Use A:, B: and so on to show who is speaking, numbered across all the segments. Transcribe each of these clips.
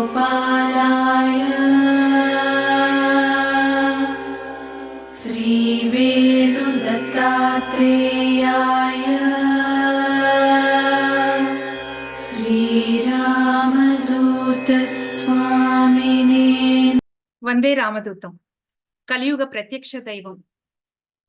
A: श्रीवेणुगोपालाय श्रीवेणुदत्तात्रेयाय श्रीरामदूतस्वामिने
B: వందే రామదూతం. కలియుగ ప్రత్యక్ష దైవం,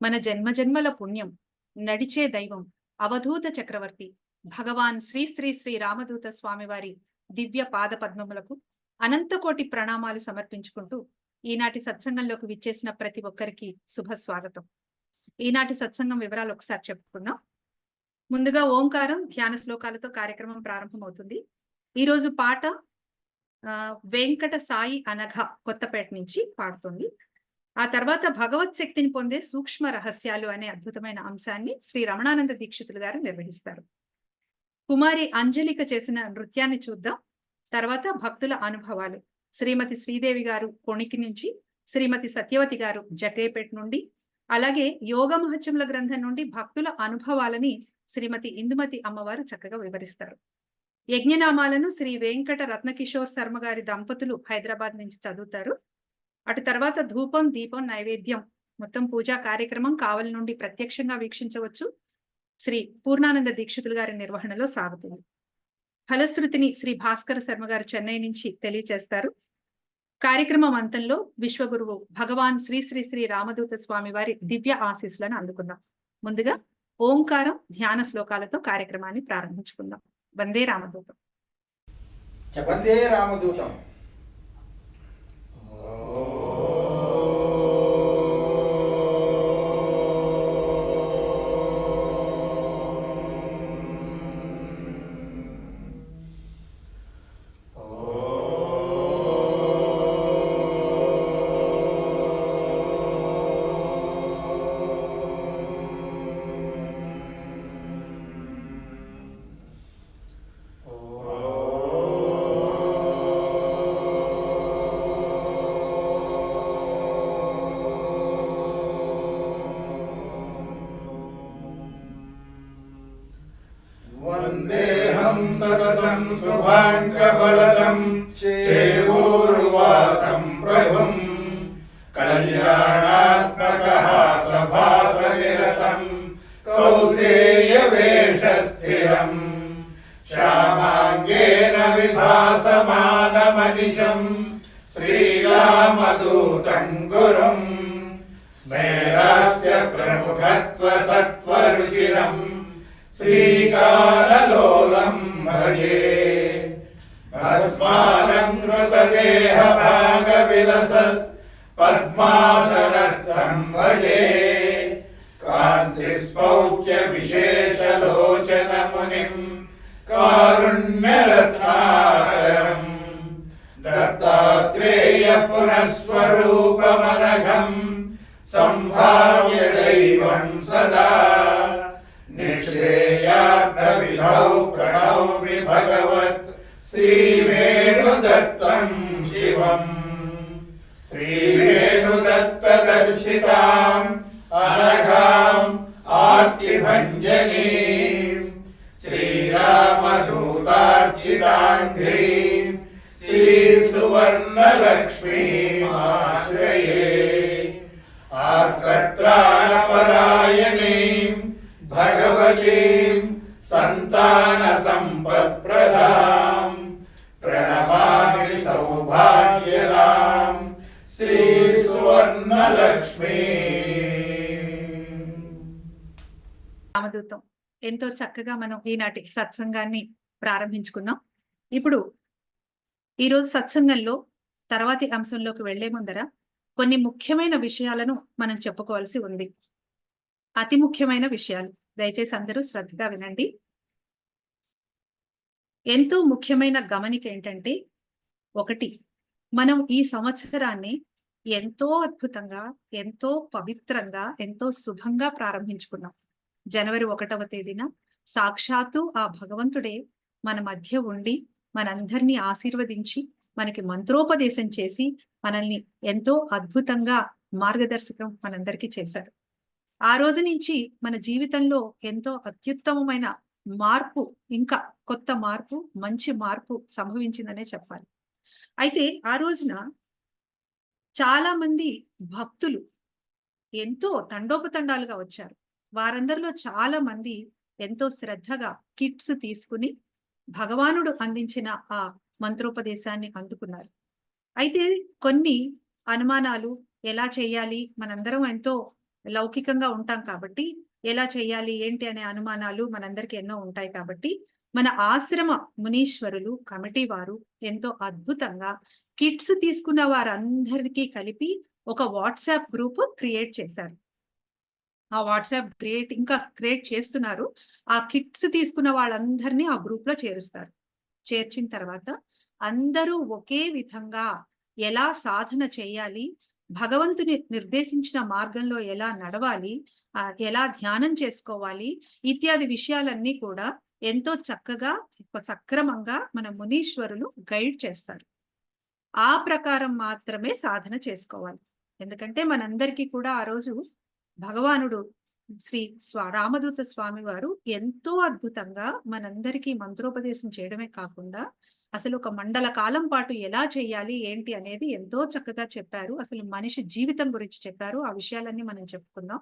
B: మన జన్మజన్మల పుణ్యం, నడిచే దైవం, అవధూత చక్రవర్తి భగవాన్ శ్రీ శ్రీ శ్రీ రామదూత స్వామివారి దివ్య పాద పద్మములకు అనంతకోటి ప్రణామాలు సమర్పించుకుంటూ ఈనాటి సత్సంగంలోకి విచ్చేసిన ప్రతి ఒక్కరికి శుభ స్వాగతం. ఈనాటి సత్సంగం వివరాలు ఒకసారి చెప్పుకుందాం. ముందుగా ఓంకారం ధ్యాన శ్లోకాలతో కార్యక్రమం ప్రారంభమవుతుంది. ఈరోజు పాట వెంకట సాయి అనఘ కొత్తపేట నుంచి పాడుతుంది. ఆ తర్వాత భగవత్ శక్తిని పొందే సూక్ష్మ రహస్యాలు అనే అద్భుతమైన అంశాన్ని శ్రీ రమణానంద దీక్షితులు గారు నిర్వహిస్తారు. కుమారి అంజలిక చేసిన నృత్యాన్ని చూద్దాం. తర్వాత భక్తుల అనుభవాలు శ్రీమతి శ్రీదేవి గారు కొణికి నుంచి, శ్రీమతి సత్యవతి గారు జగ్గయ్యపేట నుండి, అలాగే యోగ మహత్యముల గ్రంథం నుండి భక్తుల అనుభవాలని శ్రీమతి ఇందుమతి అమ్మవారు చక్కగా వివరిస్తారు. యజ్ఞనామాలను శ్రీ వెంకట రత్నకిషోర్ శర్మ గారి దంపతులు హైదరాబాద్ నుంచి చదువుతారు. అటు తర్వాత ధూపం, దీపం, నైవేద్యం మొత్తం పూజా కార్యక్రమం కావలి నుండి ప్రత్యక్షంగా వీక్షించవచ్చు. శ్రీ పూర్ణానంద దీక్షితులు గారి నిర్వహణలో సాగుతుంది. ఫలశ్రుతిని శ్రీ భాస్కర శర్మ గారు చెన్నై నుంచి తెలియచేస్తారు. కార్యక్రమం అంతంలో విశ్వగురువు భగవాన్ శ్రీ శ్రీ శ్రీ రామదూత స్వామి వారి దివ్య ఆశీస్సులను అందుకుందాం. ముందుగా ఓంకారం ధ్యాన శ్లోకాలతో కార్యక్రమాన్ని ప్రారంభించుకుందాం. వందే రామదూతం.
C: వందే రామదూతం. వందేహం సతతం శుభాంకఫలదం చేవూర్వాసం ప్రభుం కళ్యాణాత్మకః సభాసనిరతం కౌసేయవేషస్థిరం శ్యామాంగేన విభాసమానమనిశం శ్రీరామదూతం గురుం స్మేరాస్య ప్రముఖత్వ సత్వరుచిరం శ్రీకారలోలం భజే భస్మాలంకృతదేహ భాగవిలసత్ పద్మాసనస్థం భజే కాంతిస్పౌచ్య విశేషలోచన మునిం కారుణ్యరత్నాకరం దత్తాత్రేయ పునఃస్వరూపమనఘం సంభావ్య దైవం సదా నిశ్రేయార్థవిధౌ ప్రణౌమి భగవత్ శ్రీవేణుదత్తం శివం శ్రీవేణుదత్తదర్శితాం అనఘాం ఆర్తిభంజనీం శ్రీరామదూతార్చితాంఘ్రీం శ్రీసువర్ణలక్ష్మీమాశ్రయే ఆర్తత్రాణపరాయణీం భగవతీం సంతాన సంపత్ప్రదాం ప్రణమామి సౌభాగ్యదాం శ్రీ సువర్ణలక్ష్మీ.
B: రామదూతం ఎంతో చక్కగా మనం ఈనాటి సత్సంగాన్ని ప్రారంభించుకున్నాం. ఇప్పుడు ఈరోజు సత్సంగంలో తర్వాతి అంశంలోకి వెళ్లే ముందర కొన్ని ముఖ్యమైన విషయాలను మనం చెప్పుకోవాల్సి ఉంది. అతి ముఖ్యమైన విషయాలు, దయచేసి అందరూ శ్రద్ధగా వినండి. ఎంతో ముఖ్యమైన గమనిక ఏంటంటే, ఒకటి, మనం ఈ సంవత్సరాన్ని ఎంతో అద్భుతంగా, ఎంతో పవిత్రంగా, ఎంతో శుభంగా ప్రారంభించుకున్నాం. జనవరి 1వ తేదీన సాక్షాత్తు ఆ భగవంతుడే మన మధ్య ఉండి మనందరినీ ఆశీర్వదించి మనకి మంత్రోపదేశం చేసి మనల్ని ఎంతో అద్భుతంగా మార్గదర్శకం మనందరికీ చేశారు. ఆ రోజు నుంచి మన జీవితంలో ఎంతో అత్యుత్తమమైన మార్పు, ఇంకా కొత్త మార్పు, మంచి మార్పు సంభవించిందనే చెప్పాలి. అయితే ఆ రోజున చాలా మంది భక్తులు ఎంతో తండోపతండాలుగా వచ్చారు. వారందరిలో చాలా మంది ఎంతో శ్రద్ధగా కిట్స్ తీసుకుని భగవానుడు అందించిన ఆ మంత్రోపదేశాన్ని అందుకున్నారు. అయితే కొన్ని అనుమానాలు, ఎలా చేయాలి? మనందరం ఎంతో లౌకికంగా ఉంటాం కాబట్టి, ఎలా చేయాలి? ఏంటి? అనే అనుమానాలు మనందరికి ఎన్నో ఉంటాయి కాబట్టి, మన ఆశ్రమ మునీశ్వరులు, కమిటీ వారు ఎంతో అద్భుతంగా కిట్స్ తీసుకున్న వారందరికీ కలిపి ఒక వాట్సాప్ గ్రూప్ క్రియేట్ చేశారు. ఆ వాట్సాప్ ఇంకా క్రియేట్ చేస్తున్నారు. ఆ కిట్స్ తీసుకున్న వాళ్ళందరినీ ఆ గ్రూప్‌లో చేరుస్తారు. చేర్చిన తర్వాత అందరూ ఒకే విధంగా ఎలా సాధన చేయాలి, భగవంతుని నిర్దేశించిన మార్గంలో ఎలా నడవాలి, ఎలా ధ్యానం చేసుకోవాలి, ఇత్యాది విషయాలన్నీ కూడా ఎంతో చక్కగా, సక్రమంగా మన మునీశ్వరులు గైడ్ చేస్తారు. ఆ ప్రకారం మాత్రమే సాధన చేసుకోవాలి. ఎందుకంటే మనందరికీ కూడా ఆ రోజు భగవానుడు శ్రీ రామదూత స్వామి వారు ఎంతో అద్భుతంగా మనందరికీ మంత్రోపదేశం చేయడమే కాకుండా, అసలు ఒక మండల కాలం పాటు ఎలా చేయాలి, ఏంటి అనేది ఎంతో చక్కగా చెప్పారు. అసలు మనిషి జీవితం గురించి చెప్పారు. ఆ విషయాలన్నీ మనం చెప్పుకుందాం.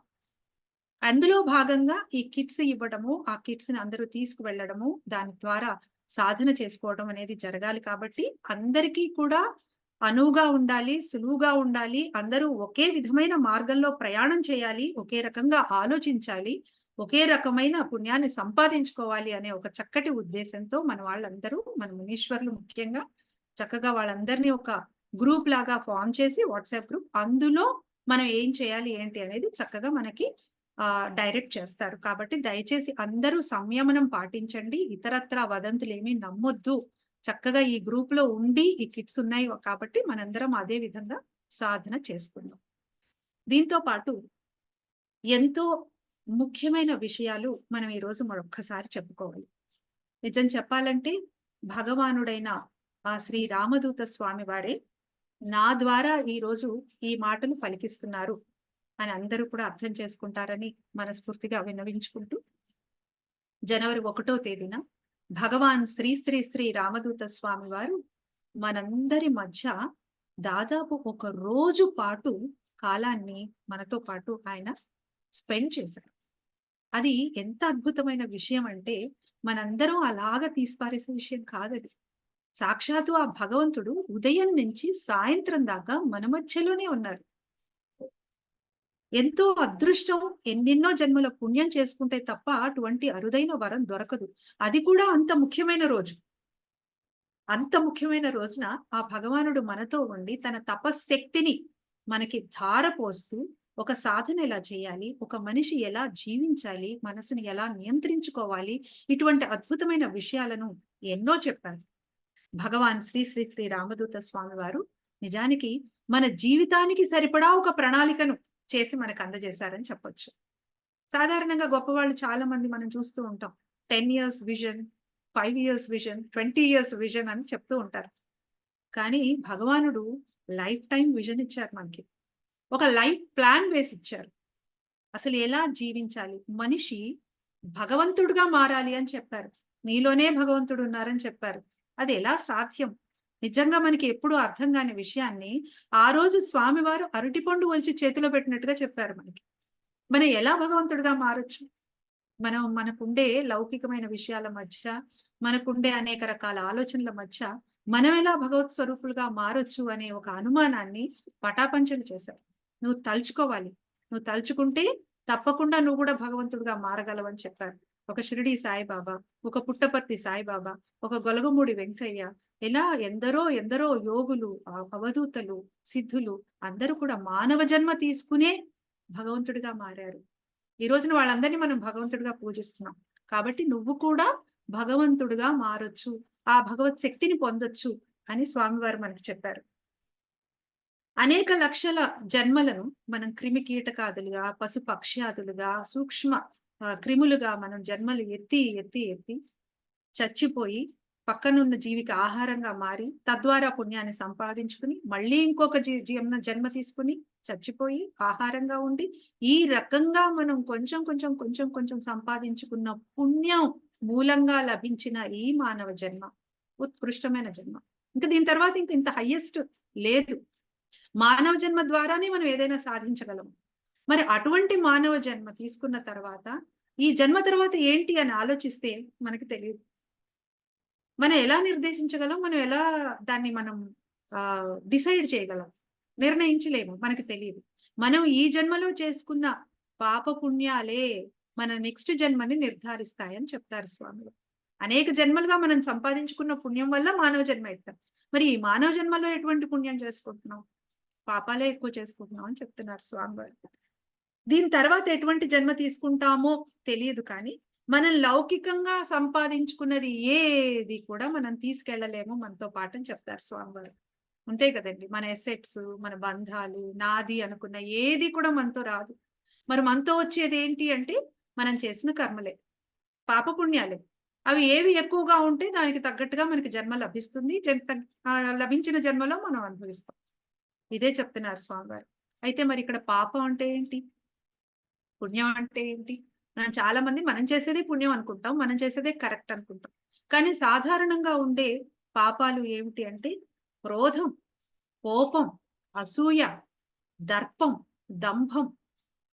B: అందులో భాగంగా ఈ కిట్స్ ఇవ్వడము, ఆ కిట్స్ ని అందరూ తీసుకువెళ్ళడము, దాని ద్వారా సాధన చేసుకోవడం అనేది జరగాలి కాబట్టి అందరికీ కూడా అనువుగా ఉండాలి, సులువుగా ఉండాలి. అందరూ ఒకే విధమైన మార్గంలో ప్రయాణం చేయాలి, ఒకే రకంగా ఆలోచించాలి, ఒకే రకమైన పుణ్యాన్ని సంపాదించుకోవాలి అనే ఒక చక్కటి ఉద్దేశంతో మన వాళ్ళందరూ, మన మునీశ్వరులు ముఖ్యంగా చక్కగా వాళ్ళందరినీ ఒక గ్రూప్ లాగా ఫామ్ చేసి, వాట్సాప్ గ్రూప్, అందులో మనం ఏం చేయాలి, ఏంటి అనేది చక్కగా మనకి డైరెక్ట్ చేస్తారు. కాబట్టి దయచేసి అందరూ సంయమనం పాటించండి. ఇతరత్రా వదంతులేమీ నమ్మొద్దు. చక్కగా ఈ గ్రూప్ లో ఉండి ఈ కిట్స్ ఉన్నాయి కాబట్టి మనందరం అదే విధంగా సాధన చేసుకుందాం. దీంతో పాటు ఎంతో ముఖ్యమైన విషయాలు మనం ఈ రోజు మరొక్కసారి చెప్పుకోవాలి. నిజం చెప్పాలంటే భగవానుడైన ఆ శ్రీ రామదూత స్వామి వారే నా ద్వారా ఈ రోజు ఈ మాటలు పలికిస్తున్నారు అని అందరూ కూడా అర్థం చేసుకుంటారని మనస్ఫూర్తిగా విన్నవించుకుంటూ, జనవరి 1వ తేదీన భగవాన్ శ్రీ శ్రీ శ్రీ రామదూత స్వామి వారు మనందరి మధ్య దాదాపు ఒక రోజు పాటు కాలాన్ని మనతో పాటు ఆయన స్పెండ్ చేశారు. అది ఎంత అద్భుతమైన విషయం అంటే మనందరం అలాగా తీసిపారేసే విషయం కాదది. సాక్షాత్తు ఆ భగవంతుడు ఉదయం నుంచి సాయంత్రం దాకా మన మధ్యలోనే ఉన్నారు. ఎంతో అదృష్టం, ఎన్నెన్నో జన్మల పుణ్యం చేసుకుంటే తప్ప అటువంటి అరుదైన వరం దొరకదు. అది కూడా అంత ముఖ్యమైన రోజు. అంత ముఖ్యమైన రోజున ఆ భగవానుడు మనతో ఉండి తన తపశ్శక్తిని మనకి ధారపోస్తూ ఒక సాధన ఎలా చేయాలి, ఒక మనిషి ఎలా జీవించాలి, మనసుని ఎలా నియంత్రించుకోవాలి, ఇటువంటి అద్భుతమైన విషయాలను ఎన్నో చెప్పారు. భగవాన్ శ్రీ శ్రీ శ్రీ రామదూత స్వామి వారు నిజానికి మన జీవితానికి సరిపడా ఒక ప్రణాళికను చేసి మనకు అందజేశారని చెప్పొచ్చు. సాధారణంగా గొప్పవాళ్ళు చాలా మంది మనం చూస్తూ ఉంటాం. 10 years vision, 5 years vision, 20 years vision అని చెప్తూ ఉంటారు. కానీ భగవానుడు లైఫ్ టైం విజన్ ఇచ్చారు మనకి. ఒక లైఫ్ ప్లాన్ వేసి ఇచ్చారు. అసలు ఎలా జీవించాలి, మనిషి భగవంతుడుగా మారాలి అని చెప్పారు. నీలోనే భగవంతుడు ఉన్నారని చెప్పారు. అది ఎలా సాధ్యం? నిజంగా మనకి ఎప్పుడు అర్థం కాని విషయాన్ని ఆ రోజు స్వామివారు అరటిపండు ఒలిచి చేతిలో పెట్టినట్టుగా చెప్పారు మనకి. మనం ఎలా భగవంతుడిగా మారొచ్చు? మనకుండే లౌకికమైన విషయాల మధ్య, మనకుండే అనేక రకాల ఆలోచనల మధ్య మనం ఎలా భగవత్ స్వరూపులుగా మారొచ్చు అనే ఒక అనుమానాన్ని పటాపంచలు చేశారు. నువ్వు తలుచుకోవాలి, నువ్వు తలుచుకుంటే తప్పకుండా నువ్వు కూడా భగవంతుడిగా మారగలవని చెప్పారు. ఒక షిరిడి సాయిబాబా, ఒక పుట్టపర్తి సాయిబాబా, ఒక గొలగమూడి వెంకయ్య, ఇలా ఎందరో ఎందరో యోగులు, అవధూతలు, సిద్ధులు అందరూ కూడా మానవ జన్మ తీసుకునే భగవంతుడిగా మారారు. ఈ రోజున వాళ్ళందరినీ మనం భగవంతుడిగా పూజిస్తున్నాం. కాబట్టి నువ్వు కూడా భగవంతుడిగా మారొచ్చు, ఆ భగవత్ శక్తిని పొందొచ్చు అని స్వామివారు మనకు చెప్పారు. అనేక లక్షల జన్మలను మనం క్రిమి కీటకాదులుగా, పశు పక్ష్యాదులుగా, సూక్ష్మ క్రిములుగా మనం జన్మలు ఎత్తి ఎత్తి ఎత్తి చచ్చిపోయి పక్కనున్న జీవికి ఆహారంగా మారి తద్వారా పుణ్యాన్ని సంపాదించుకుని మళ్ళీ ఇంకొక జన్మ తీసుకుని చచ్చిపోయి ఆహారంగా ఉండి ఈ రకంగా మనం కొంచెం సంపాదించుకున్న పుణ్యం మూలంగా లభించిన ఈ మానవ జన్మ ఉత్కృష్టమైన జన్మ. ఇంకా దీని తర్వాత ఇంత హయ్యెస్ట్ లేదు. మానవ జన్మ ద్వారానే మనం ఏదైనా సాధించగలం. మరి అటువంటి మానవ జన్మ తీసుకున్న తర్వాత ఈ జన్మ తర్వాత ఏంటి అని ఆలోచిస్తే మనకి తెలియదు. మనం ఎలా నిర్దేశించగలం? మనం ఎలా దాన్ని డిసైడ్ చేయగలం? నిర్ణయించలేము. మనకి తెలియదు. మనం ఈ జన్మలో చేసుకున్న పాప పుణ్యాలే మన నెక్స్ట్ జన్మని నిర్ధారిస్తాయని చెప్తారు స్వాములు. అనేక జన్మలుగా మనం సంపాదించుకున్న పుణ్యం వల్ల మానవ జన్మ ఎత్తాం. మరి ఈ మానవ జన్మలో ఎటువంటి పుణ్యం చేసుకుంటున్నాం? పాపాలే ఎక్కువ చేసుకుంటున్నాం అని చెప్తున్నారు స్వామివారు. దీని తర్వాత ఎటువంటి జన్మ తీసుకుంటామో తెలియదు, కానీ మనం లౌకికంగా సంపాదించుకున్నది ఏది కూడా మనం తీసుకెళ్లలేము మనతో పాటు అని చెప్తారు స్వామివారు. అంతే కదండి. మన ఎసెట్స్, మన బంధాలు, నాది అనుకున్న ఏది కూడా మనతో రాదు. మరి మనతో వచ్చేది ఏంటి అంటే మనం చేసిన కర్మలే, పాపపుణ్యాలే. అవి ఏవి ఎక్కువగా ఉంటే దానికి తగ్గట్టుగా మనకి జన్మ లభిస్తుంది. లభించిన జన్మలో మనం అనుభవిస్తాం. ఇదే చెప్తున్నారు స్వామివారు. అయితే మరి ఇక్కడ పాపం అంటే ఏంటి? పుణ్యం అంటే ఏంటి? మనం చాలా మంది మనం చేసేదే పుణ్యం అనుకుంటాం, మనం చేసేదే కరెక్ట్ అనుకుంటాం. కానీ సాధారణంగా ఉండే పాపాలు ఏమిటి అంటే క్రోధం, కోపం, అసూయ, దర్పం, దంభం,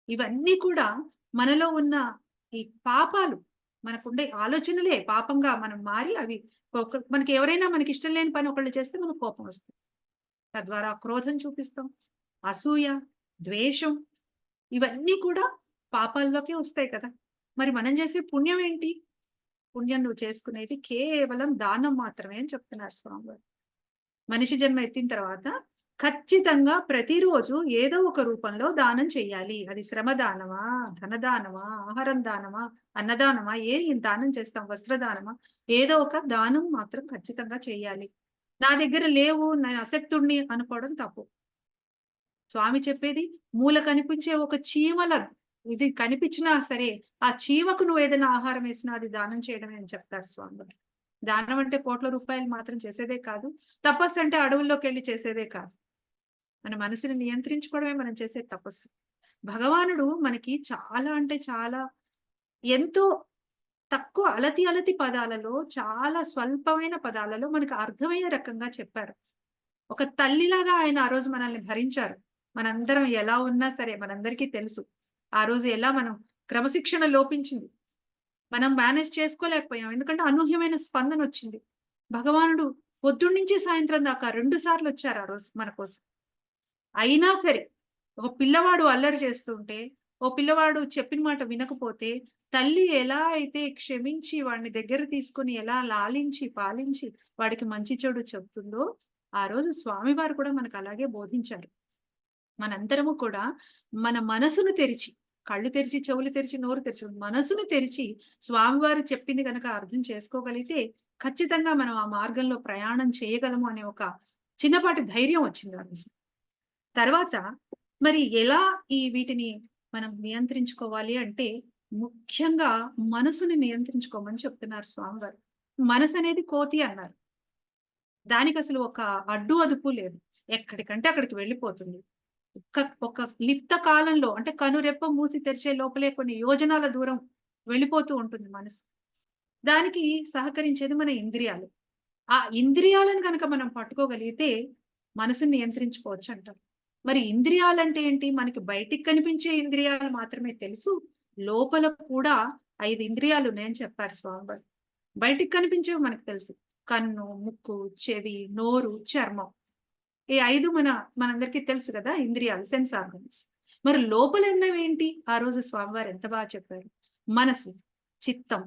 B: ఇవన్నీ కూడా మనలో ఉన్న ఈ పాపాలు. మనకుండే ఆలోచనలే పాపంగా మనం మారి అవి మనకి ఎవరైనా మనకి ఇష్టం లేని పని ఒకళ్ళు చేస్తే మనకు కోపం వస్తుంది. తద్వారా క్రోధం చూపిస్తాం. అసూయ, ద్వేషం, ఇవన్నీ కూడా పాపాల్లోకే వస్తాయి కదా. మరి మనం చేసే పుణ్యం ఏంటి? పుణ్యం నువ్వు చేసుకునేది కేవలం దానం మాత్రమే అని చెప్తున్నారు స్వామివారు. మనిషి జన్మ ఎత్తిన తర్వాత ఖచ్చితంగా ప్రతిరోజు ఏదో ఒక రూపంలో దానం చెయ్యాలి. అది శ్రమదానమా, ధనదానమా, ఆహారం దానమా, అన్నదానమా, దానం చేస్తాం, వస్త్రదానమా, ఏదో ఒక దానం మాత్రం ఖచ్చితంగా చెయ్యాలి. నా దగ్గర లేవు, నేను అశక్తుడిని అనుకోవడం తప్పు. స్వామి చెప్పేది మూల కనిపించే ఒక చీమల ఇది కనిపించినా సరే ఆ చీమకు నువ్వు ఏదైనా ఆహారం వేసినా అది దానం చేయడమే అని చెప్తారు స్వామి. దానం అంటే కోట్ల రూపాయలు మాత్రం చేసేదే కాదు. తపస్సు అంటే అడవుల్లోకి వెళ్ళి చేసేదే కాదు. మన మనసుని నియంత్రించుకోవడమే మనం చేసే తపస్సు. భగవానుడు మనకి చాలా అంటే చాలా ఎంతో తక్కువ అలతి పదాలలో, చాలా స్వల్పమైన పదాలలో మనకు అర్థమయ్యే రకంగా చెప్పారు. ఒక తల్లిలాగా ఆయన ఆ రోజు మనల్ని భరించారు. మనందరం ఎలా ఉన్నా సరే మనందరికీ తెలుసు ఆ రోజు ఎలా మనం క్రమశిక్షణ లోపించింది. మనం మేనేజ్ చేసుకోలేకపోయాం. ఎందుకంటే అనూహ్యమైన స్పందన వచ్చింది. భగవానుడు పొద్దున్నుంచి సాయంత్రం దాకా 2 సార్లు వచ్చారు ఆ రోజు మన కోసం. అయినా సరే ఒక పిల్లవాడు అల్లరి చేస్తుంటే, ఓ పిల్లవాడు చెప్పిన మాట వినకపోతే తల్లి ఎలా అయితే క్షమించి వాడిని దగ్గర తీసుకొని ఎలా లాలించి పాలించి వాడికి మంచి చెడు చెప్తుందో ఆ రోజు స్వామివారు కూడా మనకు అలాగే బోధించారు. మనందరము కూడా మన మనసును తెరిచి, కళ్ళు తెరిచి, చెవులు తెరిచి, నోరు తెరిచి, మనసును తెరిచి స్వామివారు చెప్పింది కనుక అర్థం చేసుకోగలిగితే ఖచ్చితంగా మనం ఆ మార్గంలో ప్రయాణం చేయగలము అనే ఒక చిన్నపాటి ధైర్యం వచ్చింది ఆ రోజు. తర్వాత మరి ఎలా వీటిని మనం నియంత్రించుకోవాలి అంటే ముఖ్యంగా మనసుని నియంత్రించుకోమని చెప్తున్నారు స్వామివారు. మనసు అనేది కోతి అన్నారు. దానికి అసలు ఒక అడ్డు అదుపు లేదు. ఎక్కడికంటే అక్కడికి వెళ్ళిపోతుంది. ఒక లిప్త కాలంలో అంటే కనురెప్ప మూసి తెరిచే లోపలే కొన్ని యోజనాల దూరం వెళ్ళిపోతూ ఉంటుంది మనసు. దానికి సహకరించేది మన ఇంద్రియాలు. ఆ ఇంద్రియాలను కనుక మనం పట్టుకోగలిగితే మనసుని నియంత్రించుకోవచ్చు అంటారు. మరి ఇంద్రియాలంటే ఏంటి? మనకి బయటికి కనిపించే ఇంద్రియాలు మాత్రమే తెలుసు. లోపల కూడా 5 ఇంద్రియాలు ఉన్నాయని చెప్పారు స్వామివారు. బయటికి కనిపించేవి మనకు తెలుసు. కన్ను, ముక్కు, చెవి, నోరు, చర్మం. ఈ 5 మనందరికీ తెలుసు కదా, ఇంద్రియాలు, సెన్స్ ఆర్గన్స్. మరి లోపల ఉన్నవి ఏంటి? ఆ రోజు స్వామివారు ఎంత బాగా చెప్పారు. మనసు, చిత్తం,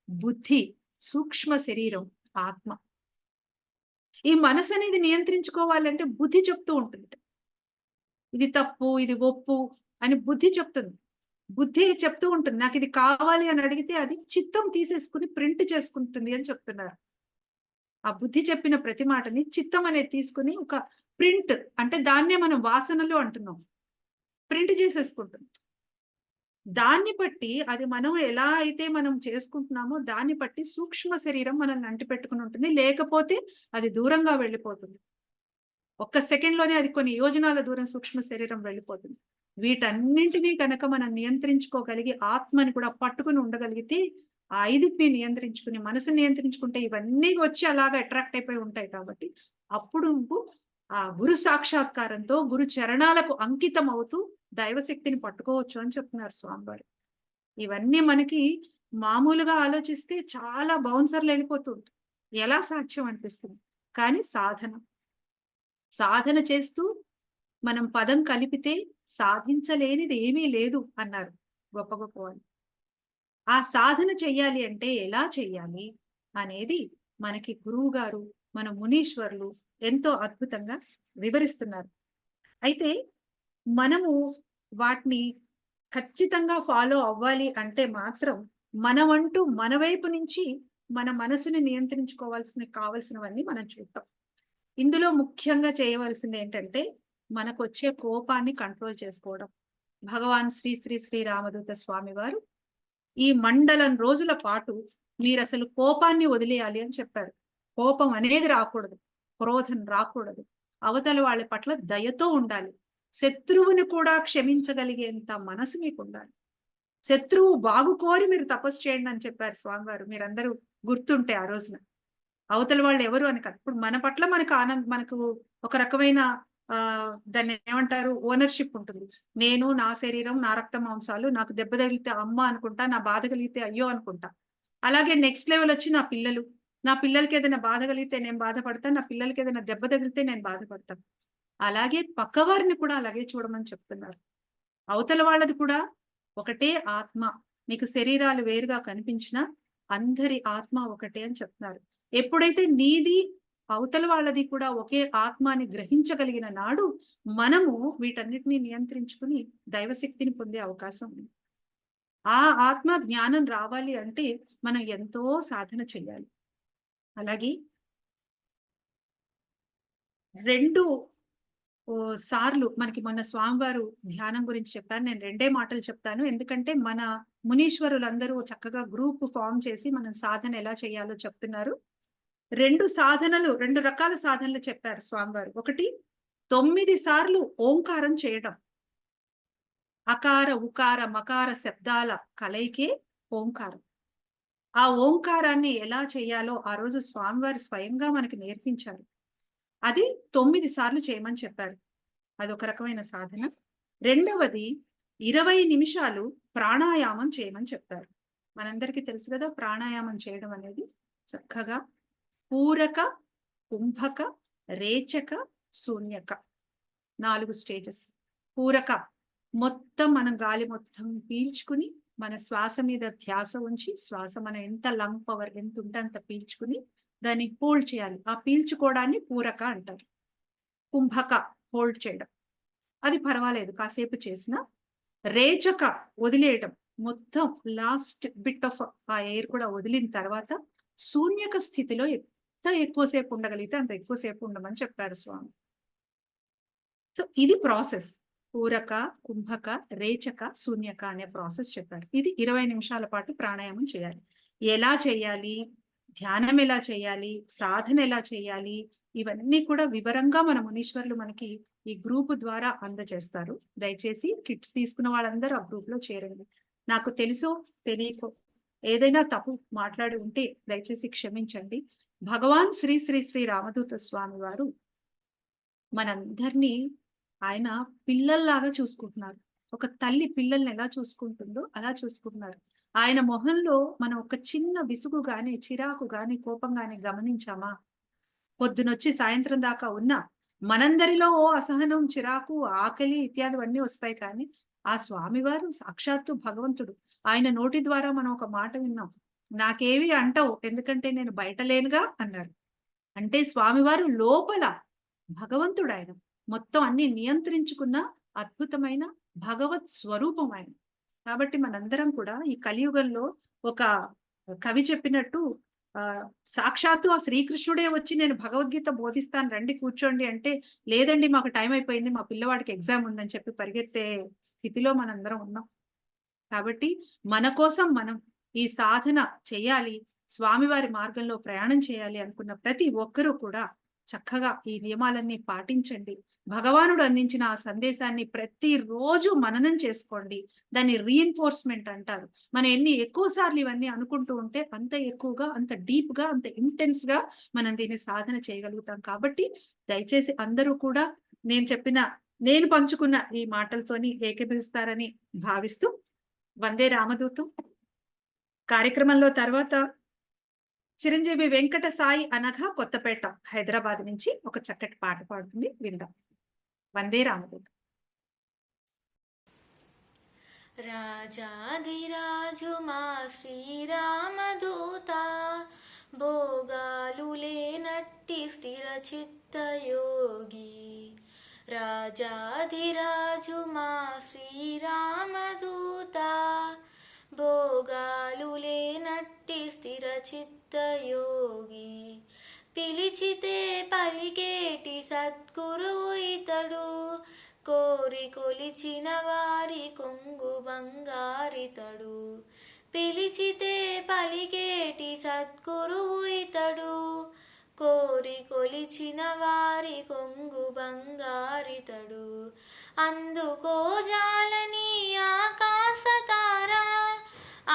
B: బుద్ధి, సూక్ష్మ శరీరం, ఆత్మ. ఈ మనసు అనేది నియంత్రించుకోవాలంటే బుద్ధి చెప్తూ ఉంటుంది. ఇది తప్పు, ఇది ఒప్పు అని బుద్ధి చెప్తుంది. బుద్ధి చెప్తూ ఉంటుంది నాకు ఇది కావాలి అని అడిగితే అది చిత్తం తీసేసుకుని ప్రింట్ చేసుకుంటుంది అని చెప్తున్నారు. ఆ బుద్ధి చెప్పిన ప్రతి మాటని చిత్తం అనేది తీసుకుని ఒక ప్రింట్ అంటే దాన్నే మనం వాసనలు అంటున్నాం. ప్రింట్ చేసేసుకుంటుంది. దాన్ని బట్టి అది మనం ఎలా అయితే మనం చేసుకుంటున్నామో దాన్ని బట్టి సూక్ష్మ శరీరం మనల్ని అంటిపెట్టుకుని ఉంటుంది. లేకపోతే అది దూరంగా వెళ్ళిపోతుంది. ఒక్క సెకండ్‌లోనే అది కొన్ని యోజనాల దూరం సూక్ష్మ శరీరం వెళ్ళిపోతుంది. వీటన్నింటిని గనక మనం నియంత్రించుకోగలిగి ఆత్మని కూడా పట్టుకొని ఉండగలిగితే, ఆ 5టిని నియంత్రించుకుని, మనసుని నియంత్రించుకుంటే ఇవన్నీ వచ్చి అలాగా అట్రాక్ట్ అయిపోయి ఉంటాయి కాబట్టి, అప్పుడు నువ్వు ఆ గురు సాక్షాత్కారంతో, గురు చరణాలకు అంకితం అవుతూ దైవశక్తిని పట్టుకోవచ్చు అని చెప్తున్నారు స్వామివారు. ఇవన్నీ మనకి మామూలుగా ఆలోచిస్తే చాలా బౌన్సర్‌లు వెళ్ళిపోతూ ఉంటాయి. ఎలా సాధ్యం అనిపిస్తుంది. కానీ సాధన చేస్తూ మనం పదం కలిపితే సాధించలేనిది ఏమీ లేదు అన్నారు గొప్ప గొప్ప వాళ్ళు. ఆ సాధన చెయ్యాలి అంటే ఎలా చెయ్యాలి అనేది మనకి గురువు గారు, మన మునీశ్వరులు ఎంతో అద్భుతంగా వివరిస్తున్నారు. అయితే మనము వాటిని ఖచ్చితంగా ఫాలో అవ్వాలి అంటే మాత్రం మనమంటూ మన వైపు నుంచి మన మనసుని కావాల్సినవన్నీ మనం చూద్దాం. ఇందులో ముఖ్యంగా చేయవలసింది ఏంటంటే మనకొచ్చే కోపాన్ని కంట్రోల్ చేసుకోవడం. భగవాన్ శ్రీ శ్రీ శ్రీ రామదూత స్వామి వారు ఈ మండలం రోజుల పాటు మీరసలు కోపాన్ని వదిలేయాలి అని చెప్పారు. కోపం అనేది రాకూడదు. క్రోధం రాకూడదు. అవతల వాళ్ళ పట్ల దయతో ఉండాలి. శత్రువుని కూడా క్షమించగలిగేంత మనసు మీకుండాలి. శత్రువు బాగు కోరి మీరు తపస్సు చేయండి అని చెప్పారు స్వామివారు. మీరందరూ గుర్తుంటే ఆ రోజున. అవతల వాళ్ళు ఎవరు అని కాదు. ఇప్పుడు మన పట్ల మనకు ఒక రకమైన దాన్ని ఏమంటారు ఓనర్‌షిప్ ఉంటుంది. నేను, నా శరీరం, నా రక్త మాంసాలు, నాకు దెబ్బ తగిలితే అమ్మ అనుకుంటా, నా బాధ కలిగితే అయ్యో అనుకుంటా. అలాగే నెక్స్ట్ లెవెల్ వచ్చి నా పిల్లలు. నా పిల్లలకి ఏదైనా బాధ కలిగితే నేను బాధపడతా. నా పిల్లలకి ఏదైనా దెబ్బ తగిలితే నేను బాధపడతాను. అలాగే పక్కవారిని కూడా అలాగే చూడమని చెప్తున్నారు. అవతల వాళ్ళది కూడా ఒకటే ఆత్మ. మీకు శరీరాలు వేరుగా కనిపించినా అందరి ఆత్మ ఒకటే అని చెప్తున్నారు. ఎప్పుడైతే నీది అవతల వాళ్ళది కూడా ఒకే ఆత్మ అని గ్రహించగలిగిన నాడు మనము వీటన్నిటిని నియంత్రించుకుని దైవశక్తిని పొందే అవకాశం ఉంది. ఆ ఆత్మ జ్ఞానం రావాలి అంటే మనం ఎంతో సాధన చెయ్యాలి. అలాగే 2 సార్లు మనకి మొన్న స్వామివారు ధ్యానం గురించి చెప్పారు. నేను 2 మాటలు చెప్తాను. ఎందుకంటే మన మునీశ్వరులందరూ చక్కగా గ్రూప్ ఫార్మ్ చేసి మనం సాధన ఎలా చేయాలో చెప్తున్నారు. 2 రకాల సాధనలు చెప్పారు స్వామివారు. ఒకటి 9 సార్లు ఓంకారం చేయడం. అకార, ఉకార, మకార శబ్దాల కలయికే ఓంకారం. ఆ ఓంకారాన్ని ఎలా చేయాలో ఆ రోజు స్వామివారు స్వయంగా మనకి నేర్పించారు. అది 9 సార్లు చేయమని చెప్పారు. అదొక రకమైన సాధన. రెండవది 20 నిమిషాలు ప్రాణాయామం చేయమని చెప్పారు. మనందరికీ తెలుసు కదా ప్రాణాయామం చేయడం అనేది. చక్కగా పూరక, కుంభక, రేచక, శూన్యక 4 స్టేజెస్. పూరక మొత్తం మనం గాలి మొత్తం పీల్చుకుని మన శ్వాస మీద ధ్యాస ఉంచి శ్వాస మన ఎంత లంగ్ పవర్ ఎంత ఉంటే అంత పీల్చుకుని దాన్ని హోల్డ్ చేయాలి. ఆ పీల్చుకోవడాన్ని పూరక అంటారు. కుంభక హోల్డ్ చేయడం అది పర్వాలేదు కాసేపు చేసిన. రేచక వదిలేయడం మొత్తం లాస్ట్ బిట్ ఆఫ్ ఆ ఎయిర్ కూడా వదిలిన తర్వాత శూన్యక స్థితిలో ఎంత ఎక్కువసేపు ఉండగలిగితే అంత ఎక్కువసేపు ఉండమని చెప్పారు స్వామి. సో ఇది ప్రాసెస్. పూరక, కుంభక, రేచక, శూన్యక అనే ప్రాసెస్ చెప్పారు. ఇది 20 నిమిషాల పాటు ప్రాణాయామం చేయాలి. ఎలా చేయాలి, ధ్యానం ఎలా చేయాలి, సాధన ఎలా చేయాలి, ఇవన్నీ కూడా వివరంగా మన మునీశ్వరులు మనకి ఈ గ్రూప్ ద్వారా అందజేస్తారు. దయచేసి కిట్స్ తీసుకున్న వాళ్ళందరూ ఆ గ్రూప్ లో చేరండి. నాకు తెలుసో తెలియకో ఏదైనా తప్పు మాట్లాడి ఉంటే దయచేసి క్షమించండి. భగవాన్ శ్రీ శ్రీ శ్రీ రామదూత స్వామి వారు మనందరినీ ఆయన పిల్లల్లాగా చూసుకుంటున్నారు. ఒక తల్లి పిల్లల్ని ఎలా చూసుకుంటుందో అలా చూసుకుంటున్నారు. ఆయన మొహంలో మనం ఒక చిన్న విసుగు గాని, చిరాకు గాని, కోపం గాని గమనించామా? పొద్దునొచ్చి సాయంత్రం దాకా ఉన్న మనందరిలో అసహనం, చిరాకు, ఆకలి ఇత్యాదివన్నీ వస్తాయి. కానీ ఆ స్వామివారు సాక్షాత్తు భగవంతుడు. ఆయన నోటి ద్వారా మనం ఒక మాట విన్నాం. నాకేవి అంటవు ఎందుకంటే నేను బయట లేనుగా అన్నారు. అంటే స్వామివారు లోపల భగవంతుడు ఆయన. మొత్తం అన్ని నియంత్రించుకున్న అద్భుతమైన భగవత్ స్వరూపం ఆయన. కాబట్టి మనందరం కూడా ఈ కలియుగంలో ఒక కవి చెప్పినట్టు సాక్షాత్తు ఆ శ్రీకృష్ణుడే వచ్చి నేను భగవద్గీత బోధిస్తాను రండి కూర్చోండి అంటే, లేదండి మాకు టైం అయిపోయింది మా పిల్లవాడికి ఎగ్జామ్ ఉందని చెప్పి పరిగెత్తే స్థితిలో మనందరం ఉన్నాం. కాబట్టి మన కోసం మనం ఈ సాధన చేయాలి, స్వామివారి మార్గంలో ప్రయాణం చేయాలి అనుకున్న ప్రతి ఒక్కరూ కూడా చక్కగా ఈ నియమాలన్నీ పాటించండి. భగవానుడు అందించిన ఆ సందేశాన్ని ప్రతిరోజు మననం చేసుకోండి. దాన్ని రీఎన్ఫోర్స్మెంట్ అంటారు. మనం ఎన్ని ఎక్కువ సార్లు ఇవన్నీ అనుకుంటూ ఉంటే అంత ఎక్కువగా, అంత డీప్ గా, అంత ఇంటెన్స్ గా మనం దీన్ని సాధన చేయగలుగుతాం. కాబట్టి దయచేసి అందరూ కూడా నేను పంచుకున్న ఈ మాటలతోని ఏకీభవిస్తారని భావిస్తూ, వందే రామదూతం కార్యక్రమంలో తర్వాత చిరంజీవి వెంకట సాయి అనఘ కొత్తపేట హైదరాబాద్ నుంచి ఒక చక్కటి పాట పాడుతుంది, విందాం. వందే రామదూతం.
D: రాజాదిరాజు మా శ్రీరామదూత, భోగాలు లేనట్టి స్థిర చిత్తయోగి. రాజాదిరాజు మా శ్రీరామదూత, భోగాలు లేనట్టి స్థిర చిత్తయోగి. పిలిచితే పలికేటి సద్గురువు ఇతడు, కోరి కొలిచిన వారి కొంగు బంగారితడు. పిలిచితే పలికేటి సద్గురువు ఇతడు, కోరి కొలిచిన వారి కొంగు బంగారితడు. అందుకో జాలని ఆకాశ తార,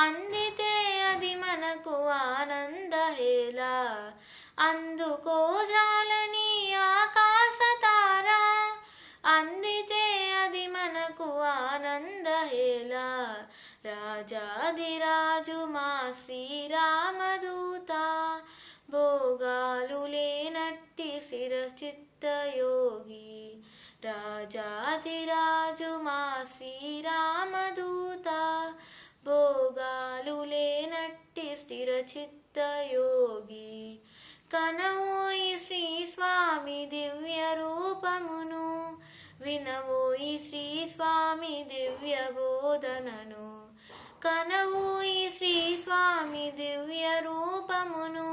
D: అందితే అది మనకు ఆనందహేళ. అందుకో జాలని ఆకాశ తార, అందితే అది మనకు ఆనందహేళ. రాజాదిరాజు మా శ్రీరామదూత, భోగాలు లేనట్టి స్థిర చిత్తయోగి. రాజాదిరాజు మా శ్రీరామదూత, భోగాలు లేనట్టి స్థిర చిత్తయోగి. కనవోయి శ్రీ స్వామి దివ్య రూపమును, వినవోయి శ్రీ స్వామి దివ్య బోధనను. కనవోయి శ్రీ స్వామి దివ్య రూపమును,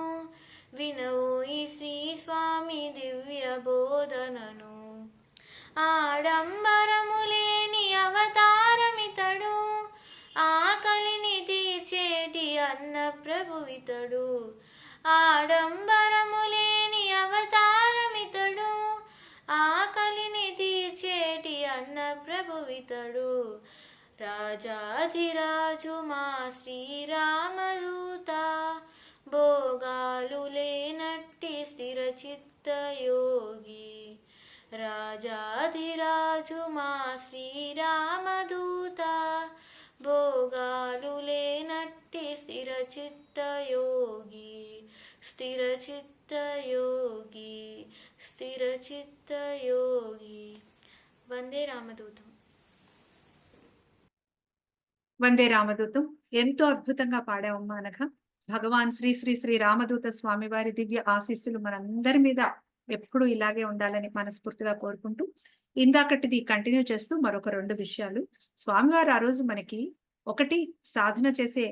D: వినవోయి శ్రీ స్వామి దివ్య బోధనను. ఆడంబరము లేని అవతారమితడు, ఆకలిని తీర్చేటి అన్న ప్రభువితడు. ఆడంబరము లేని అవతారమితడు, ఆకలిని తీర్చేటి అన్న ప్రభువితడు. రాజాధిరాజు మా శ్రీరామదూత, భోగాలు లేనట్టి స్థిర చిత్తయోగి. రాజాధిరాజు మా శ్రీరామదూత, భోగాలు లేనట్టి స్థిర చిత్తయోగి. స్థిర చిత్తయోగి, స్థిర చిత్తయోగి. వందే రామదూతం.
B: వందే రామదూతం ఎంతో అద్భుతంగా పాడావమ్మా అనఘ. భగవాన్ శ్రీ శ్రీ శ్రీ రామదూత స్వామి వారి దివ్య ఆశీస్సులు మనందరి మీద ఎప్పుడు ఇలాగే ఉండాలని మనస్ఫూర్తిగా కోరుకుంటూ, ఇందాకటిది కంటిన్యూ చేస్తూ మరొక 2 విషయాలు. స్వామివారు ఆ రోజు మనకి ఒకటి సాధన చేసే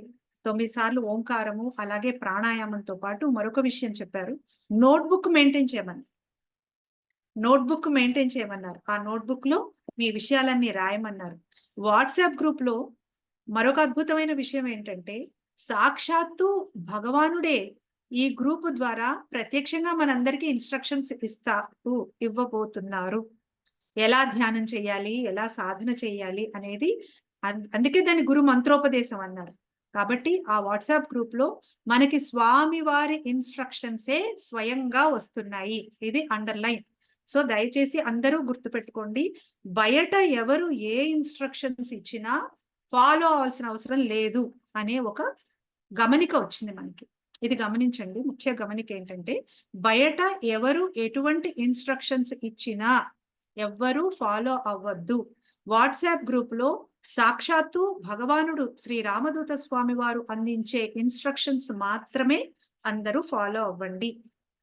B: 9 సార్లు ఓంకారము, అలాగే ప్రాణాయామంతో పాటు మరొక విషయం చెప్పారు. నోట్బుక్ మెయింటైన్ చేయమన్నారు. ఆ నోట్బుక్ లో మీ విషయాలన్నీ రాయమన్నారు. వాట్సాప్ గ్రూప్ లో మరొక అద్భుతమైన విషయం ఏంటంటే, సాక్షాత్తు భగవానుడే ఈ గ్రూప్ ద్వారా ప్రత్యక్షంగా మనందరికీ ఇన్స్ట్రక్షన్స్ ఇవ్వబోతున్నారు. ఎలా ధ్యానం చేయాలి, ఎలా సాధన చేయాలి అనేది. అందుకే దాన్ని గురు మంత్రోపదేశం అన్నారు. కాబట్టి ఆ వాట్సాప్ గ్రూప్ లో మనకి స్వామి వారి ఇన్స్ట్రక్షన్సే స్వయంగా వస్తున్నాయి. ఇది అండర్లైన్. సో దయచేసి అందరూ గుర్తుపెట్టుకోండి, బయట ఎవరు ఏ ఇన్స్ట్రక్షన్స్ ఇచ్చినా ఫాలో అవ్వాల్సిన అవసరం లేదు అనే ఒక గమనిక వచ్చింది మనకి. ఇది గమనించండి. ముఖ్య గమనిక ఏంటంటే, బయట ఎవరు ఎటువంటి ఇన్స్ట్రక్షన్స్ ఇచ్చినా ఎవ్వరూ ఫాలో అవ్వద్దు. వాట్సాప్ గ్రూప్ లో సాక్షాత్తు భగవానుడు శ్రీ రామదూత స్వామి వారు అందించే ఇన్స్ట్రక్షన్స్ మాత్రమే అందరూ ఫాలో అవ్వండి.